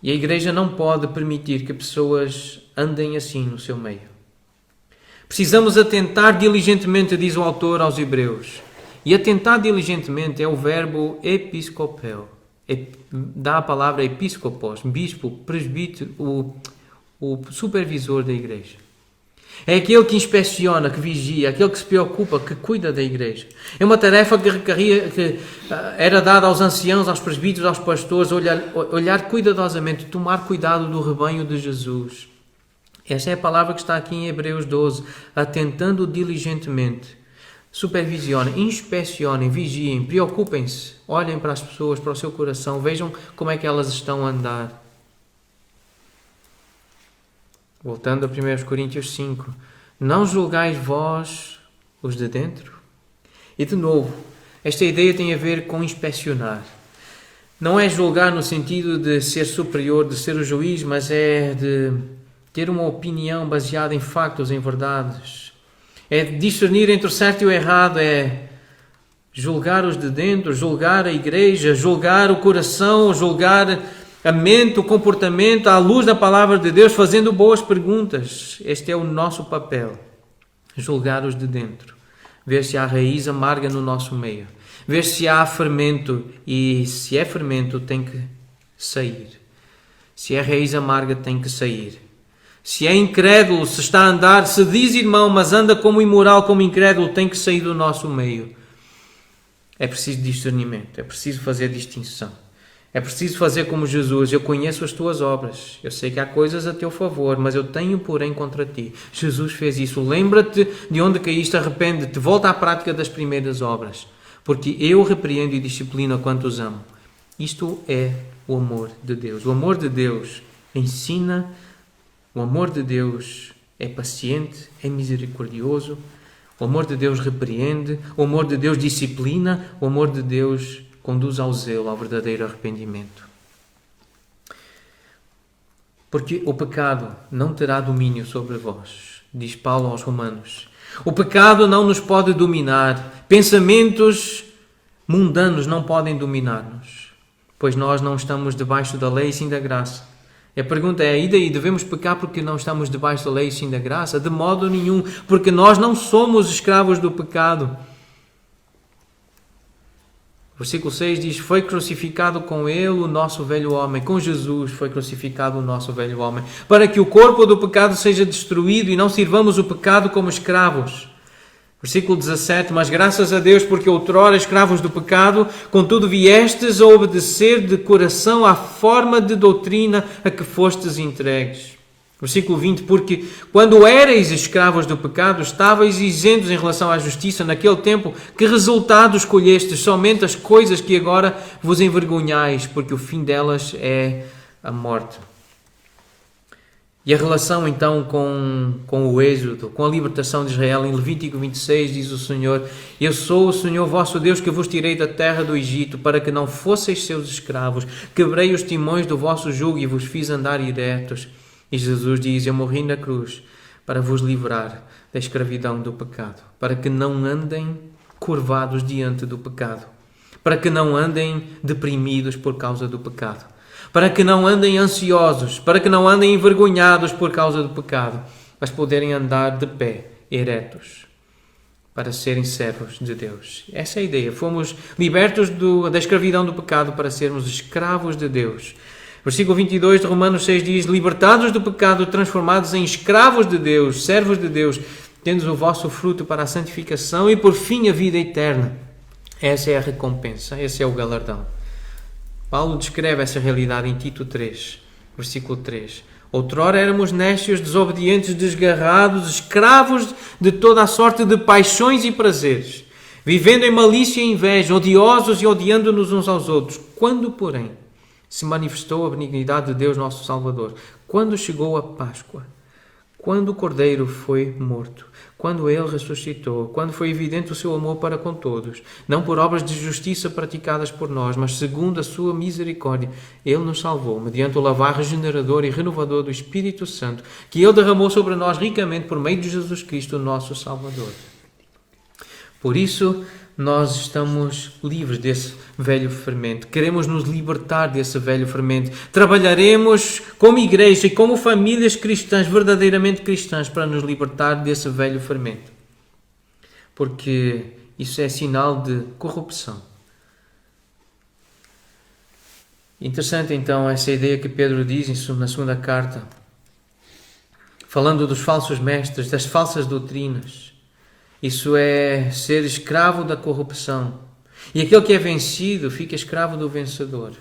E a Igreja não pode permitir que pessoas andem assim no seu meio. Precisamos atentar diligentemente, diz o autor aos Hebreus. E atentar diligentemente é o verbo episcopel. Dá a palavra episcopos, bispo, presbítero, o supervisor da Igreja. É aquele que inspeciona, que vigia, aquele que se preocupa, que cuida da igreja. É uma tarefa que era dada aos anciãos, aos presbíteros, aos pastores, olhar cuidadosamente, tomar cuidado do rebanho de Jesus. Esta é a palavra que está aqui em Hebreus 12. Atentando diligentemente, supervisionem, inspecionem, vigiem, preocupem-se, olhem para as pessoas, para o seu coração, vejam como é que elas estão a andar. Voltando a 1 Coríntios 5. Não julgais vós os de dentro? E de novo, esta ideia tem a ver com inspecionar. não é julgar no sentido de ser superior, de ser o juiz, mas é de ter uma opinião baseada em factos, em verdades. É discernir entre o certo e o errado, é julgar os de dentro, julgar a igreja, julgar o coração, julgar a mente, o comportamento, à luz da palavra de Deus, fazendo boas perguntas. Este é o nosso papel, julgar os de dentro, ver se há raiz amarga no nosso meio, ver se há fermento, e se é fermento tem que sair. Se é raiz amarga tem que sair. Se é incrédulo, se está a andar, se diz irmão, mas anda como imoral, como incrédulo, tem que sair do nosso meio. É preciso discernimento, é preciso fazer distinção. É preciso fazer como Jesus: eu conheço as tuas obras, eu sei que há coisas a teu favor, mas eu tenho porém contra ti. Jesus fez isso. Lembra-te de onde caíste, arrepende-te, volta à prática das primeiras obras, porque eu repreendo e disciplino a quantos amo. Isto é o amor de Deus. O amor de Deus ensina, o amor de Deus é paciente, é misericordioso, o amor de Deus repreende, o amor de Deus disciplina, o amor de Deus conduz ao zelo, ao verdadeiro arrependimento. Porque o pecado não terá domínio sobre vós, diz Paulo aos Romanos. O pecado não nos pode dominar. Pensamentos mundanos não podem dominar-nos, pois nós não estamos debaixo da lei, sim da graça. E a pergunta é: e daí? Devemos pecar porque não estamos debaixo da lei, sim da graça? De modo nenhum, porque nós não somos escravos do pecado. Versículo 6 diz: foi crucificado com ele o nosso velho homem. Com Jesus foi crucificado o nosso velho homem, para que o corpo do pecado seja destruído e não sirvamos o pecado como escravos. Versículo 17: mas graças a Deus, porque outrora escravos do pecado, contudo viestes a obedecer de coração à forma de doutrina a que fostes entregues. Versículo 20: porque quando éreis escravos do pecado, estavais isentos em relação à justiça naquele tempo. Que resultados colhestes? Somente as coisas que agora vos envergonhais, porque o fim delas é a morte. E a relação então com o êxodo, com a libertação de Israel, em Levítico 26 diz o Senhor: eu sou o Senhor vosso Deus, que vos tirei da terra do Egito, para que não fosseis seus escravos. Quebrei os timões do vosso jugo e vos fiz andar eretos. E Jesus diz: eu morri na cruz para vos livrar da escravidão do pecado, para que não andem curvados diante do pecado, para que não andem deprimidos por causa do pecado, para que não andem ansiosos, para que não andem envergonhados por causa do pecado, mas poderem andar de pé, eretos, para serem servos de Deus. Essa é a ideia. Fomos libertos da escravidão do pecado para sermos escravos de Deus. Versículo 22 de Romanos 6 diz: libertados do pecado, transformados em escravos de Deus, servos de Deus, tendo o vosso fruto para a santificação e por fim a vida eterna. Essa é a recompensa, esse é o galardão. Paulo descreve essa realidade em Tito 3, versículo 3. Outrora éramos nécios, desobedientes, desgarrados, escravos de toda a sorte de paixões e prazeres, vivendo em malícia e inveja, odiosos e odiando-nos uns aos outros. Quando, porém, se manifestou a benignidade de Deus nosso Salvador, quando chegou a Páscoa, quando o Cordeiro foi morto, quando ele ressuscitou, quando foi evidente o seu amor para com todos, não por obras de justiça praticadas por nós, mas segundo a sua misericórdia, ele nos salvou, mediante o lavar regenerador e renovador do Espírito Santo, que ele derramou sobre nós ricamente por meio de Jesus Cristo, nosso Salvador. Por isso, nós estamos livres desse velho fermento. Queremos nos libertar desse velho fermento. Trabalharemos como igreja e como famílias cristãs, verdadeiramente cristãs, para nos libertar desse velho fermento. Porque isso é sinal de corrupção. Interessante então essa ideia que Pedro diz na segunda carta, falando dos falsos mestres, das falsas doutrinas. Isso é ser escravo da corrupção. E aquele que é vencido fica escravo do vencedor.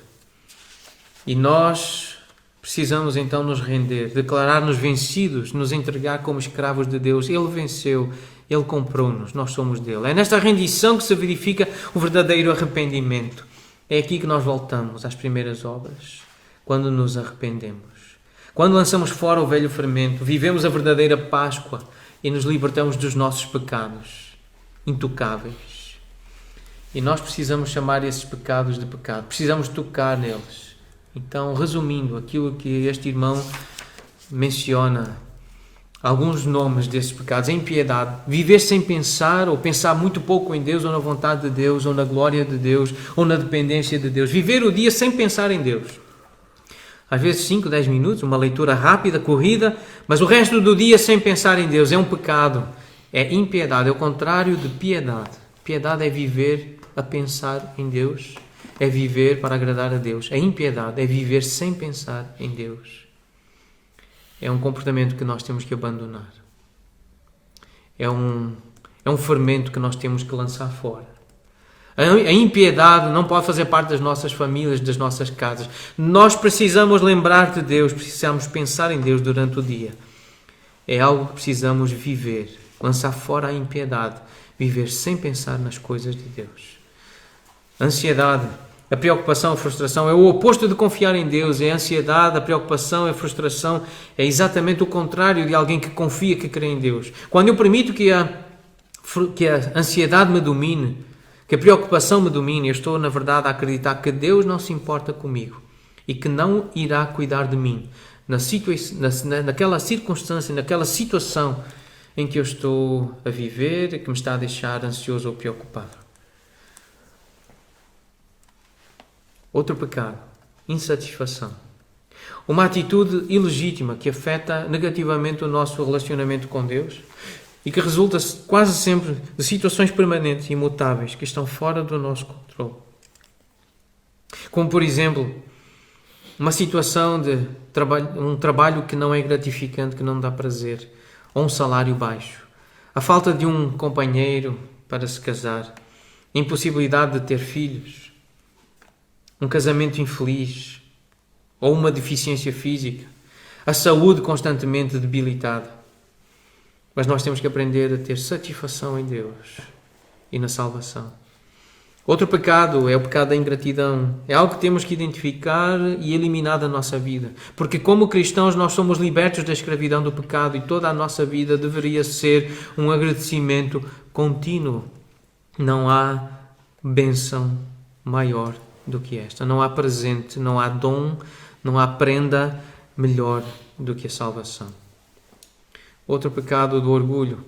E nós precisamos então nos render, declarar-nos vencidos, nos entregar como escravos de Deus. Ele venceu, Ele comprou-nos, nós somos dele. É nesta rendição que se verifica o verdadeiro arrependimento. É aqui que nós voltamos às primeiras obras, quando nos arrependemos. Quando lançamos fora o velho fermento, vivemos a verdadeira Páscoa, e nos libertamos dos nossos pecados intocáveis. E nós precisamos chamar esses pecados de pecado. Precisamos tocar neles. Então, resumindo aquilo que este irmão menciona, alguns nomes desses pecados: a impiedade, viver sem pensar ou pensar muito pouco em Deus ou na vontade de Deus ou na glória de Deus ou na dependência de Deus. Viver o dia sem pensar em Deus. Às vezes 5, 10 minutos, uma leitura rápida, corrida, mas o resto do dia sem pensar em Deus é um pecado. É impiedade, é o contrário de piedade. Piedade é viver a pensar em Deus, é viver para agradar a Deus. A impiedade é viver sem pensar em Deus. É um comportamento que nós temos que abandonar. É um fermento que nós temos que lançar fora. A impiedade não pode fazer parte das nossas famílias, das nossas casas. Nós precisamos lembrar de Deus, precisamos pensar em Deus durante o dia. É algo que precisamos viver, lançar fora a impiedade, viver sem pensar nas coisas de Deus. A ansiedade, a preocupação, a frustração é o oposto de confiar em Deus. É a ansiedade, a preocupação, a frustração é exatamente o contrário de alguém que confia, que crê em Deus. Quando eu permito que a ansiedade me domine, que a preocupação me domine, eu estou, na verdade, a acreditar que Deus não se importa comigo e que não irá cuidar de mim naquela circunstância, naquela situação em que eu estou a viver e que me está a deixar ansioso ou preocupado. Outro pecado, insatisfação. Uma atitude ilegítima que afeta negativamente o nosso relacionamento com Deus e que resulta quase sempre de situações permanentes e imutáveis que estão fora do nosso controle. Como, por exemplo, uma situação de um trabalho que não é gratificante, que não dá prazer, ou um salário baixo, a falta de um companheiro para se casar, a impossibilidade de ter filhos, um casamento infeliz, ou uma deficiência física, a saúde constantemente debilitada. Mas nós temos que aprender a ter satisfação em Deus e na salvação. Outro pecado é o pecado da ingratidão. É algo que temos que identificar e eliminar da nossa vida. Porque como cristãos nós somos libertos da escravidão do pecado e toda a nossa vida deveria ser um agradecimento contínuo. Não há bênção maior do que esta. Não há presente, não há dom, não há prenda melhor do que a salvação. Outro pecado do orgulho.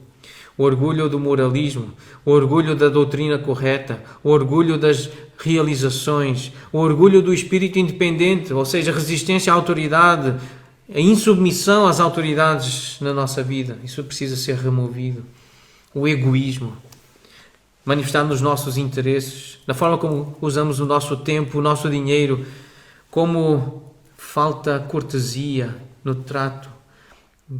O orgulho do moralismo, o orgulho da doutrina correta, o orgulho das realizações, o orgulho do espírito independente, ou seja, resistência à autoridade, a insubmissão às autoridades na nossa vida. Isso precisa ser removido. O egoísmo, manifestado nos nossos interesses, na forma como usamos o nosso tempo, o nosso dinheiro, como falta cortesia no trato,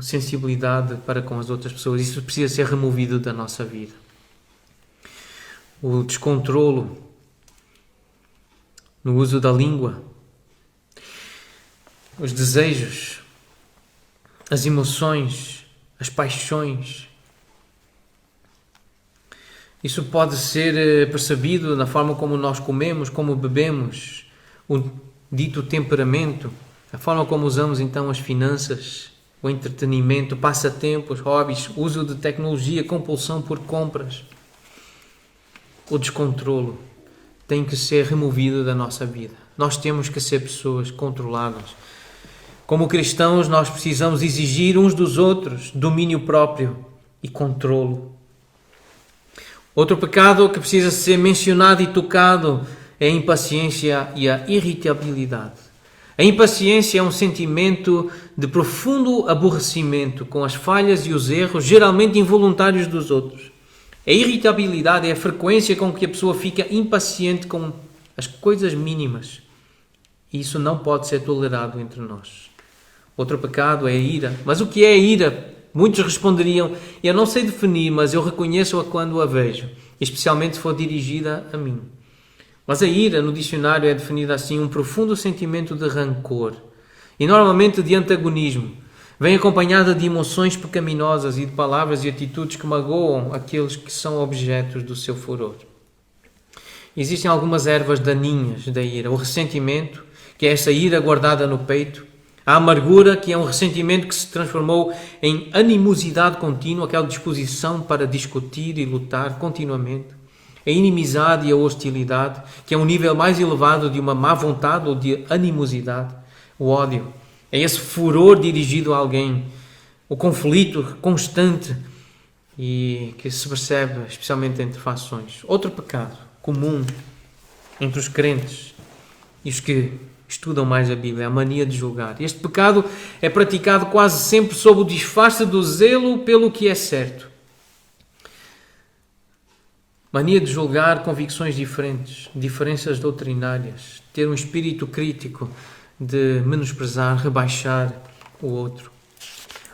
sensibilidade para com as outras pessoas. Isso precisa ser removido da nossa vida. O descontrolo no uso da língua, os desejos, as emoções, as paixões. Isso pode ser percebido na forma como nós comemos, como bebemos, o dito temperamento, a forma como usamos então as finanças, o entretenimento, passatempos, hobbies, uso de tecnologia, compulsão por compras. O descontrolo tem que ser removido da nossa vida. Nós temos que ser pessoas controladas. Como cristãos, nós precisamos exigir uns dos outros domínio próprio e controlo. Outro pecado que precisa ser mencionado e tocado é a impaciência e a irritabilidade. A impaciência é um sentimento de profundo aborrecimento com as falhas e os erros, geralmente involuntários dos outros. A irritabilidade é a frequência com que a pessoa fica impaciente com as coisas mínimas. E isso não pode ser tolerado entre nós. Outro pecado é a ira. Mas o que é a ira? Muitos responderiam: eu não sei definir, mas eu reconheço-a quando a vejo, especialmente se for dirigida a mim. Mas a ira, no dicionário, é definida assim: um profundo sentimento de rancor e normalmente de antagonismo. Vem acompanhada de emoções pecaminosas e de palavras e atitudes que magoam aqueles que são objetos do seu furor. Existem algumas ervas daninhas da ira: o ressentimento, que é essa ira guardada no peito; a amargura, que é um ressentimento que se transformou em animosidade contínua, aquela disposição para discutir e lutar continuamente; a inimizade e a hostilidade, que é um nível mais elevado de uma má vontade ou de animosidade. O ódio é esse furor dirigido a alguém, o conflito constante e que se percebe especialmente entre fações. Outro pecado comum entre os crentes e os que estudam mais a Bíblia é a mania de julgar. Este pecado é praticado quase sempre sob o disfarce do zelo pelo que é certo. Mania de julgar convicções diferentes, diferenças doutrinárias, ter um espírito crítico de menosprezar, rebaixar o outro.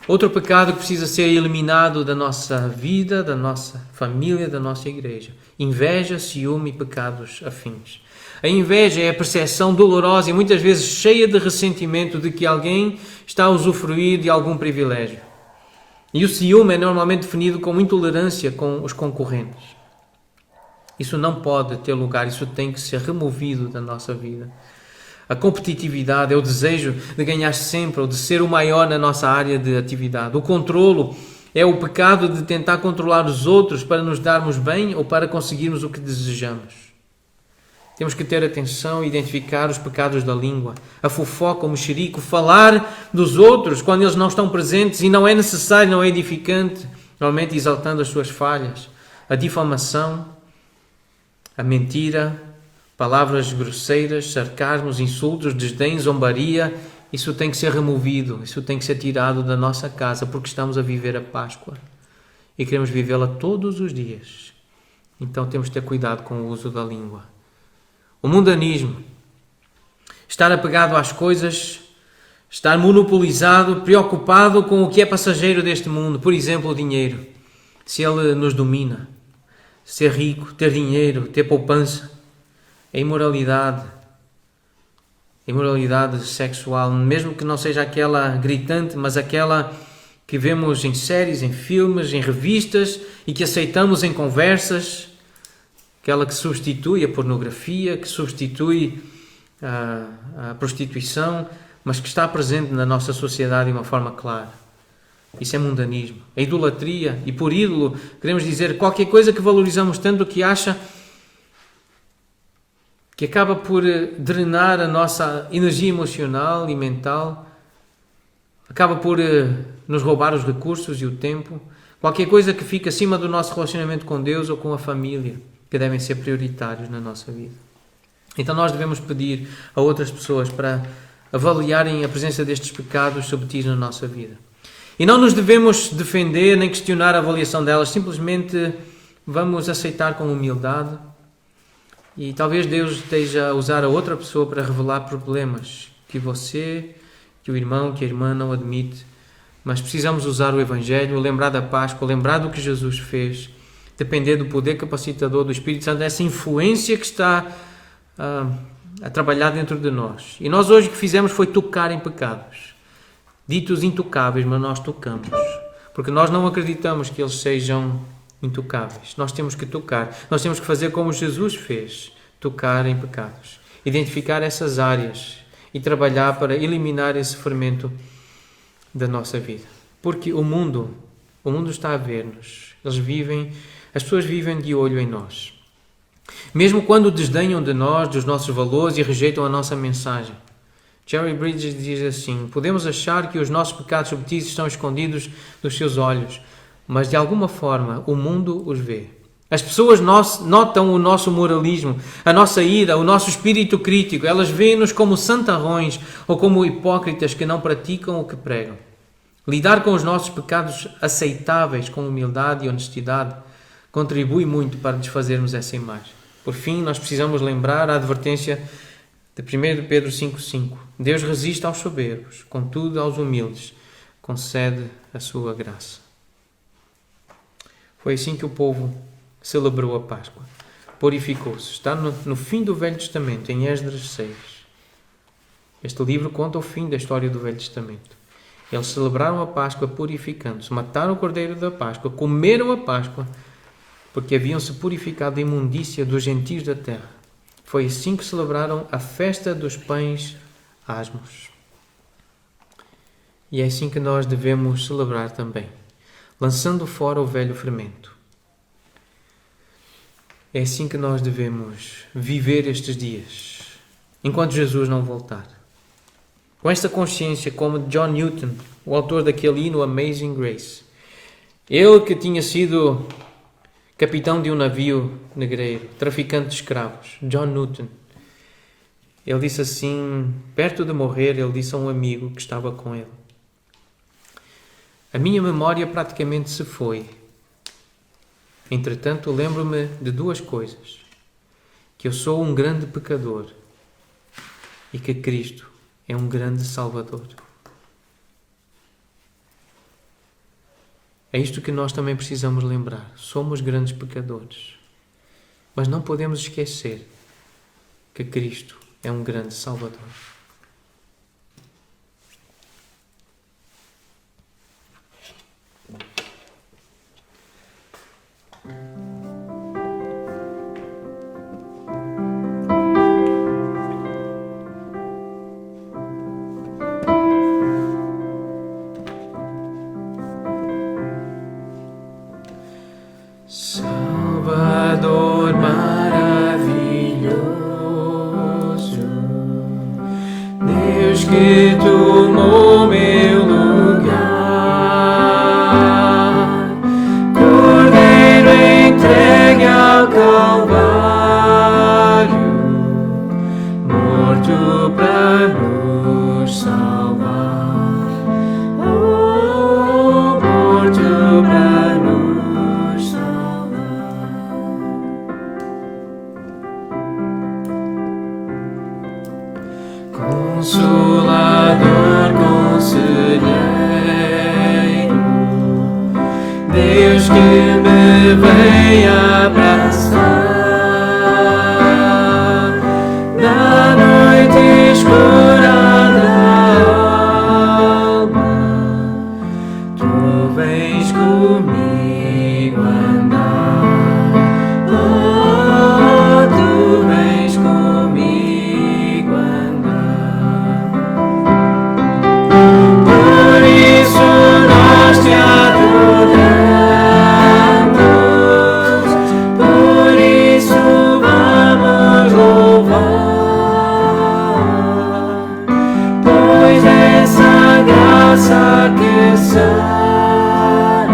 Outro pecado que precisa ser eliminado da nossa vida, da nossa família, da nossa igreja. Inveja, ciúme e pecados afins. A inveja é a percepção dolorosa e muitas vezes cheia de ressentimento de que alguém está a usufruir de algum privilégio. E o ciúme é normalmente definido como intolerância com os concorrentes. Isso não pode ter lugar, isso tem que ser removido da nossa vida. A competitividade é o desejo de ganhar sempre ou de ser o maior na nossa área de atividade. O controlo é o pecado de tentar controlar os outros para nos darmos bem ou para conseguirmos o que desejamos. Temos que ter atenção e identificar os pecados da língua. A fofoca, o mexerico, falar dos outros quando eles não estão presentes e não é necessário, não é edificante, normalmente exaltando as suas falhas. A difamação, a mentira, palavras grosseiras, sarcasmos, insultos, desdém, zombaria, isso tem que ser removido, isso tem que ser tirado da nossa casa, porque estamos a viver a Páscoa e queremos vivê-la todos os dias. Então temos que ter cuidado com o uso da língua. O mundanismo, estar apegado às coisas, estar monopolizado, preocupado com o que é passageiro deste mundo, por exemplo, o dinheiro, se ele nos domina, ser rico, ter dinheiro, ter poupança. A imoralidade sexual, mesmo que não seja aquela gritante, mas aquela que vemos em séries, em filmes, em revistas e que aceitamos em conversas, aquela que substitui a pornografia, que substitui a prostituição, mas que está presente na nossa sociedade de uma forma clara. Isso é mundanismo. A idolatria, e por ídolo queremos dizer qualquer coisa que valorizamos tanto que acha que acaba por drenar a nossa energia emocional e mental, acaba por nos roubar os recursos e o tempo, qualquer coisa que fica acima do nosso relacionamento com Deus ou com a família, que devem ser prioritários na nossa vida. Então nós devemos pedir a outras pessoas para avaliarem a presença destes pecados subtis na nossa vida. E não nos devemos defender nem questionar a avaliação delas, simplesmente vamos aceitar com humildade. E talvez Deus esteja a usar a outra pessoa para revelar problemas que você, que o irmão, que a irmã não admite. Mas precisamos usar o Evangelho, lembrar da Páscoa, lembrar do que Jesus fez, depender do poder capacitador do Espírito Santo, dessa influência que está a trabalhar dentro de nós. E nós hoje o que fizemos foi tocar em pecados. Ditos intocáveis, mas nós tocamos. Porque nós não acreditamos que eles sejam intocáveis. Nós temos que tocar. Nós temos que fazer como Jesus fez. Tocar em pecados. Identificar essas áreas e trabalhar para eliminar esse fermento da nossa vida. Porque o mundo está a ver-nos. As pessoas vivem de olho em nós. Mesmo quando desdenham de nós, dos nossos valores e rejeitam a nossa mensagem. Jerry Bridges diz assim: podemos achar que os nossos pecados subtis estão escondidos dos seus olhos, mas de alguma forma o mundo os vê. As pessoas notam o nosso moralismo, a nossa ira, o nosso espírito crítico. Elas veem-nos como santarrões ou como hipócritas que não praticam o que pregam. Lidar com os nossos pecados aceitáveis com humildade e honestidade contribui muito para desfazermos essa imagem. Por fim, nós precisamos lembrar a advertência de 1 Pedro 5,5. Deus resiste aos soberbos, contudo aos humildes concede a sua graça. Foi assim que o povo celebrou a Páscoa. Purificou-se. Está no fim do Velho Testamento, em Esdras 6. Este livro conta o fim da história do Velho Testamento. Eles celebraram a Páscoa purificando-se, mataram o cordeiro da Páscoa, comeram a Páscoa, porque haviam-se purificado da imundícia dos gentios da terra. Foi assim que celebraram a festa dos pães asmos. E é assim que nós devemos celebrar também, lançando fora o velho fermento. É assim que nós devemos viver estes dias, enquanto Jesus não voltar. Com esta consciência, como John Newton, o autor daquele hino Amazing Grace. Ele que tinha sido capitão de um navio negreiro, traficante de escravos, John Newton. Ele disse assim, perto de morrer, ele disse a um amigo que estava com ele: a minha memória praticamente se foi. Entretanto, lembro-me de duas coisas: que eu sou um grande pecador e que Cristo é um grande Salvador. É isto que nós também precisamos lembrar. Somos grandes pecadores, mas não podemos esquecer que Cristo é um grande Salvador. Salvador maravilhoso, Deus que tomou meu lugar, Cordeiro entregue ao Calvário, morto para nos salvar, oh, morto para nos salvar. Consolador, conselheiro, Deus que me vem abraçar na noite escura da alma, tu vens comigo andar, oh, tu vens comigo andar. Por isso nós te adoramos, por isso vamos louvar, pois essa graça que sara,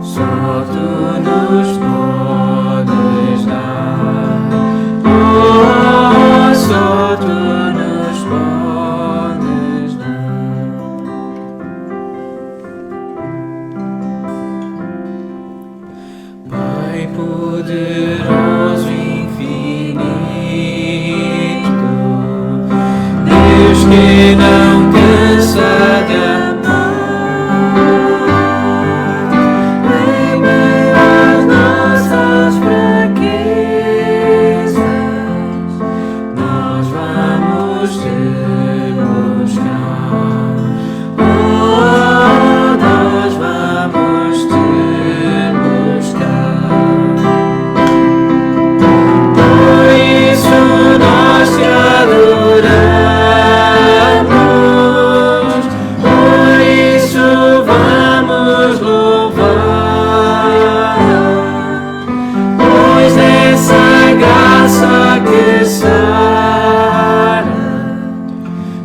só tu nos podes dar, oh, só tu nos podes dar. Pai poderoso infinito, Deus que não cansa de amar, em meio às nossas fraquezas, nós vamos te buscar, oh, nós vamos te buscar. Por isso nós te adoramos, por isso vamos louvar, pois essa graça que sara,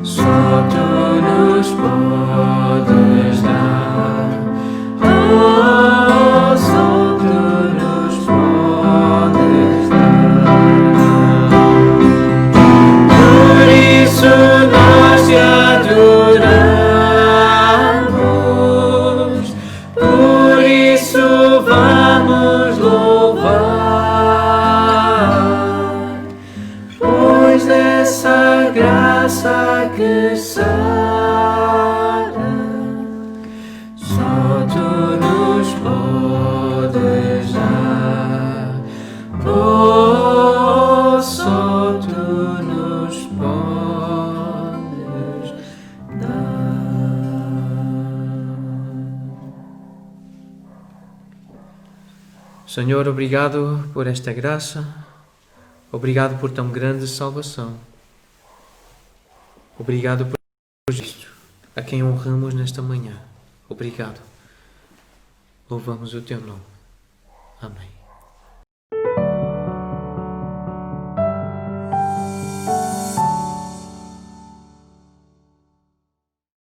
só tu nos podes dar, oh, só tu nos podes dar. Por isso nós te adoramos, por isso vamos louvar, pois essa graça que sara, só tu nos podes dar, oh, só tu nos podes dar. Senhor, obrigado por esta graça, obrigado por tão grande salvação, obrigado por isto, a quem honramos nesta manhã. Obrigado. Louvamos o teu nome. Amém.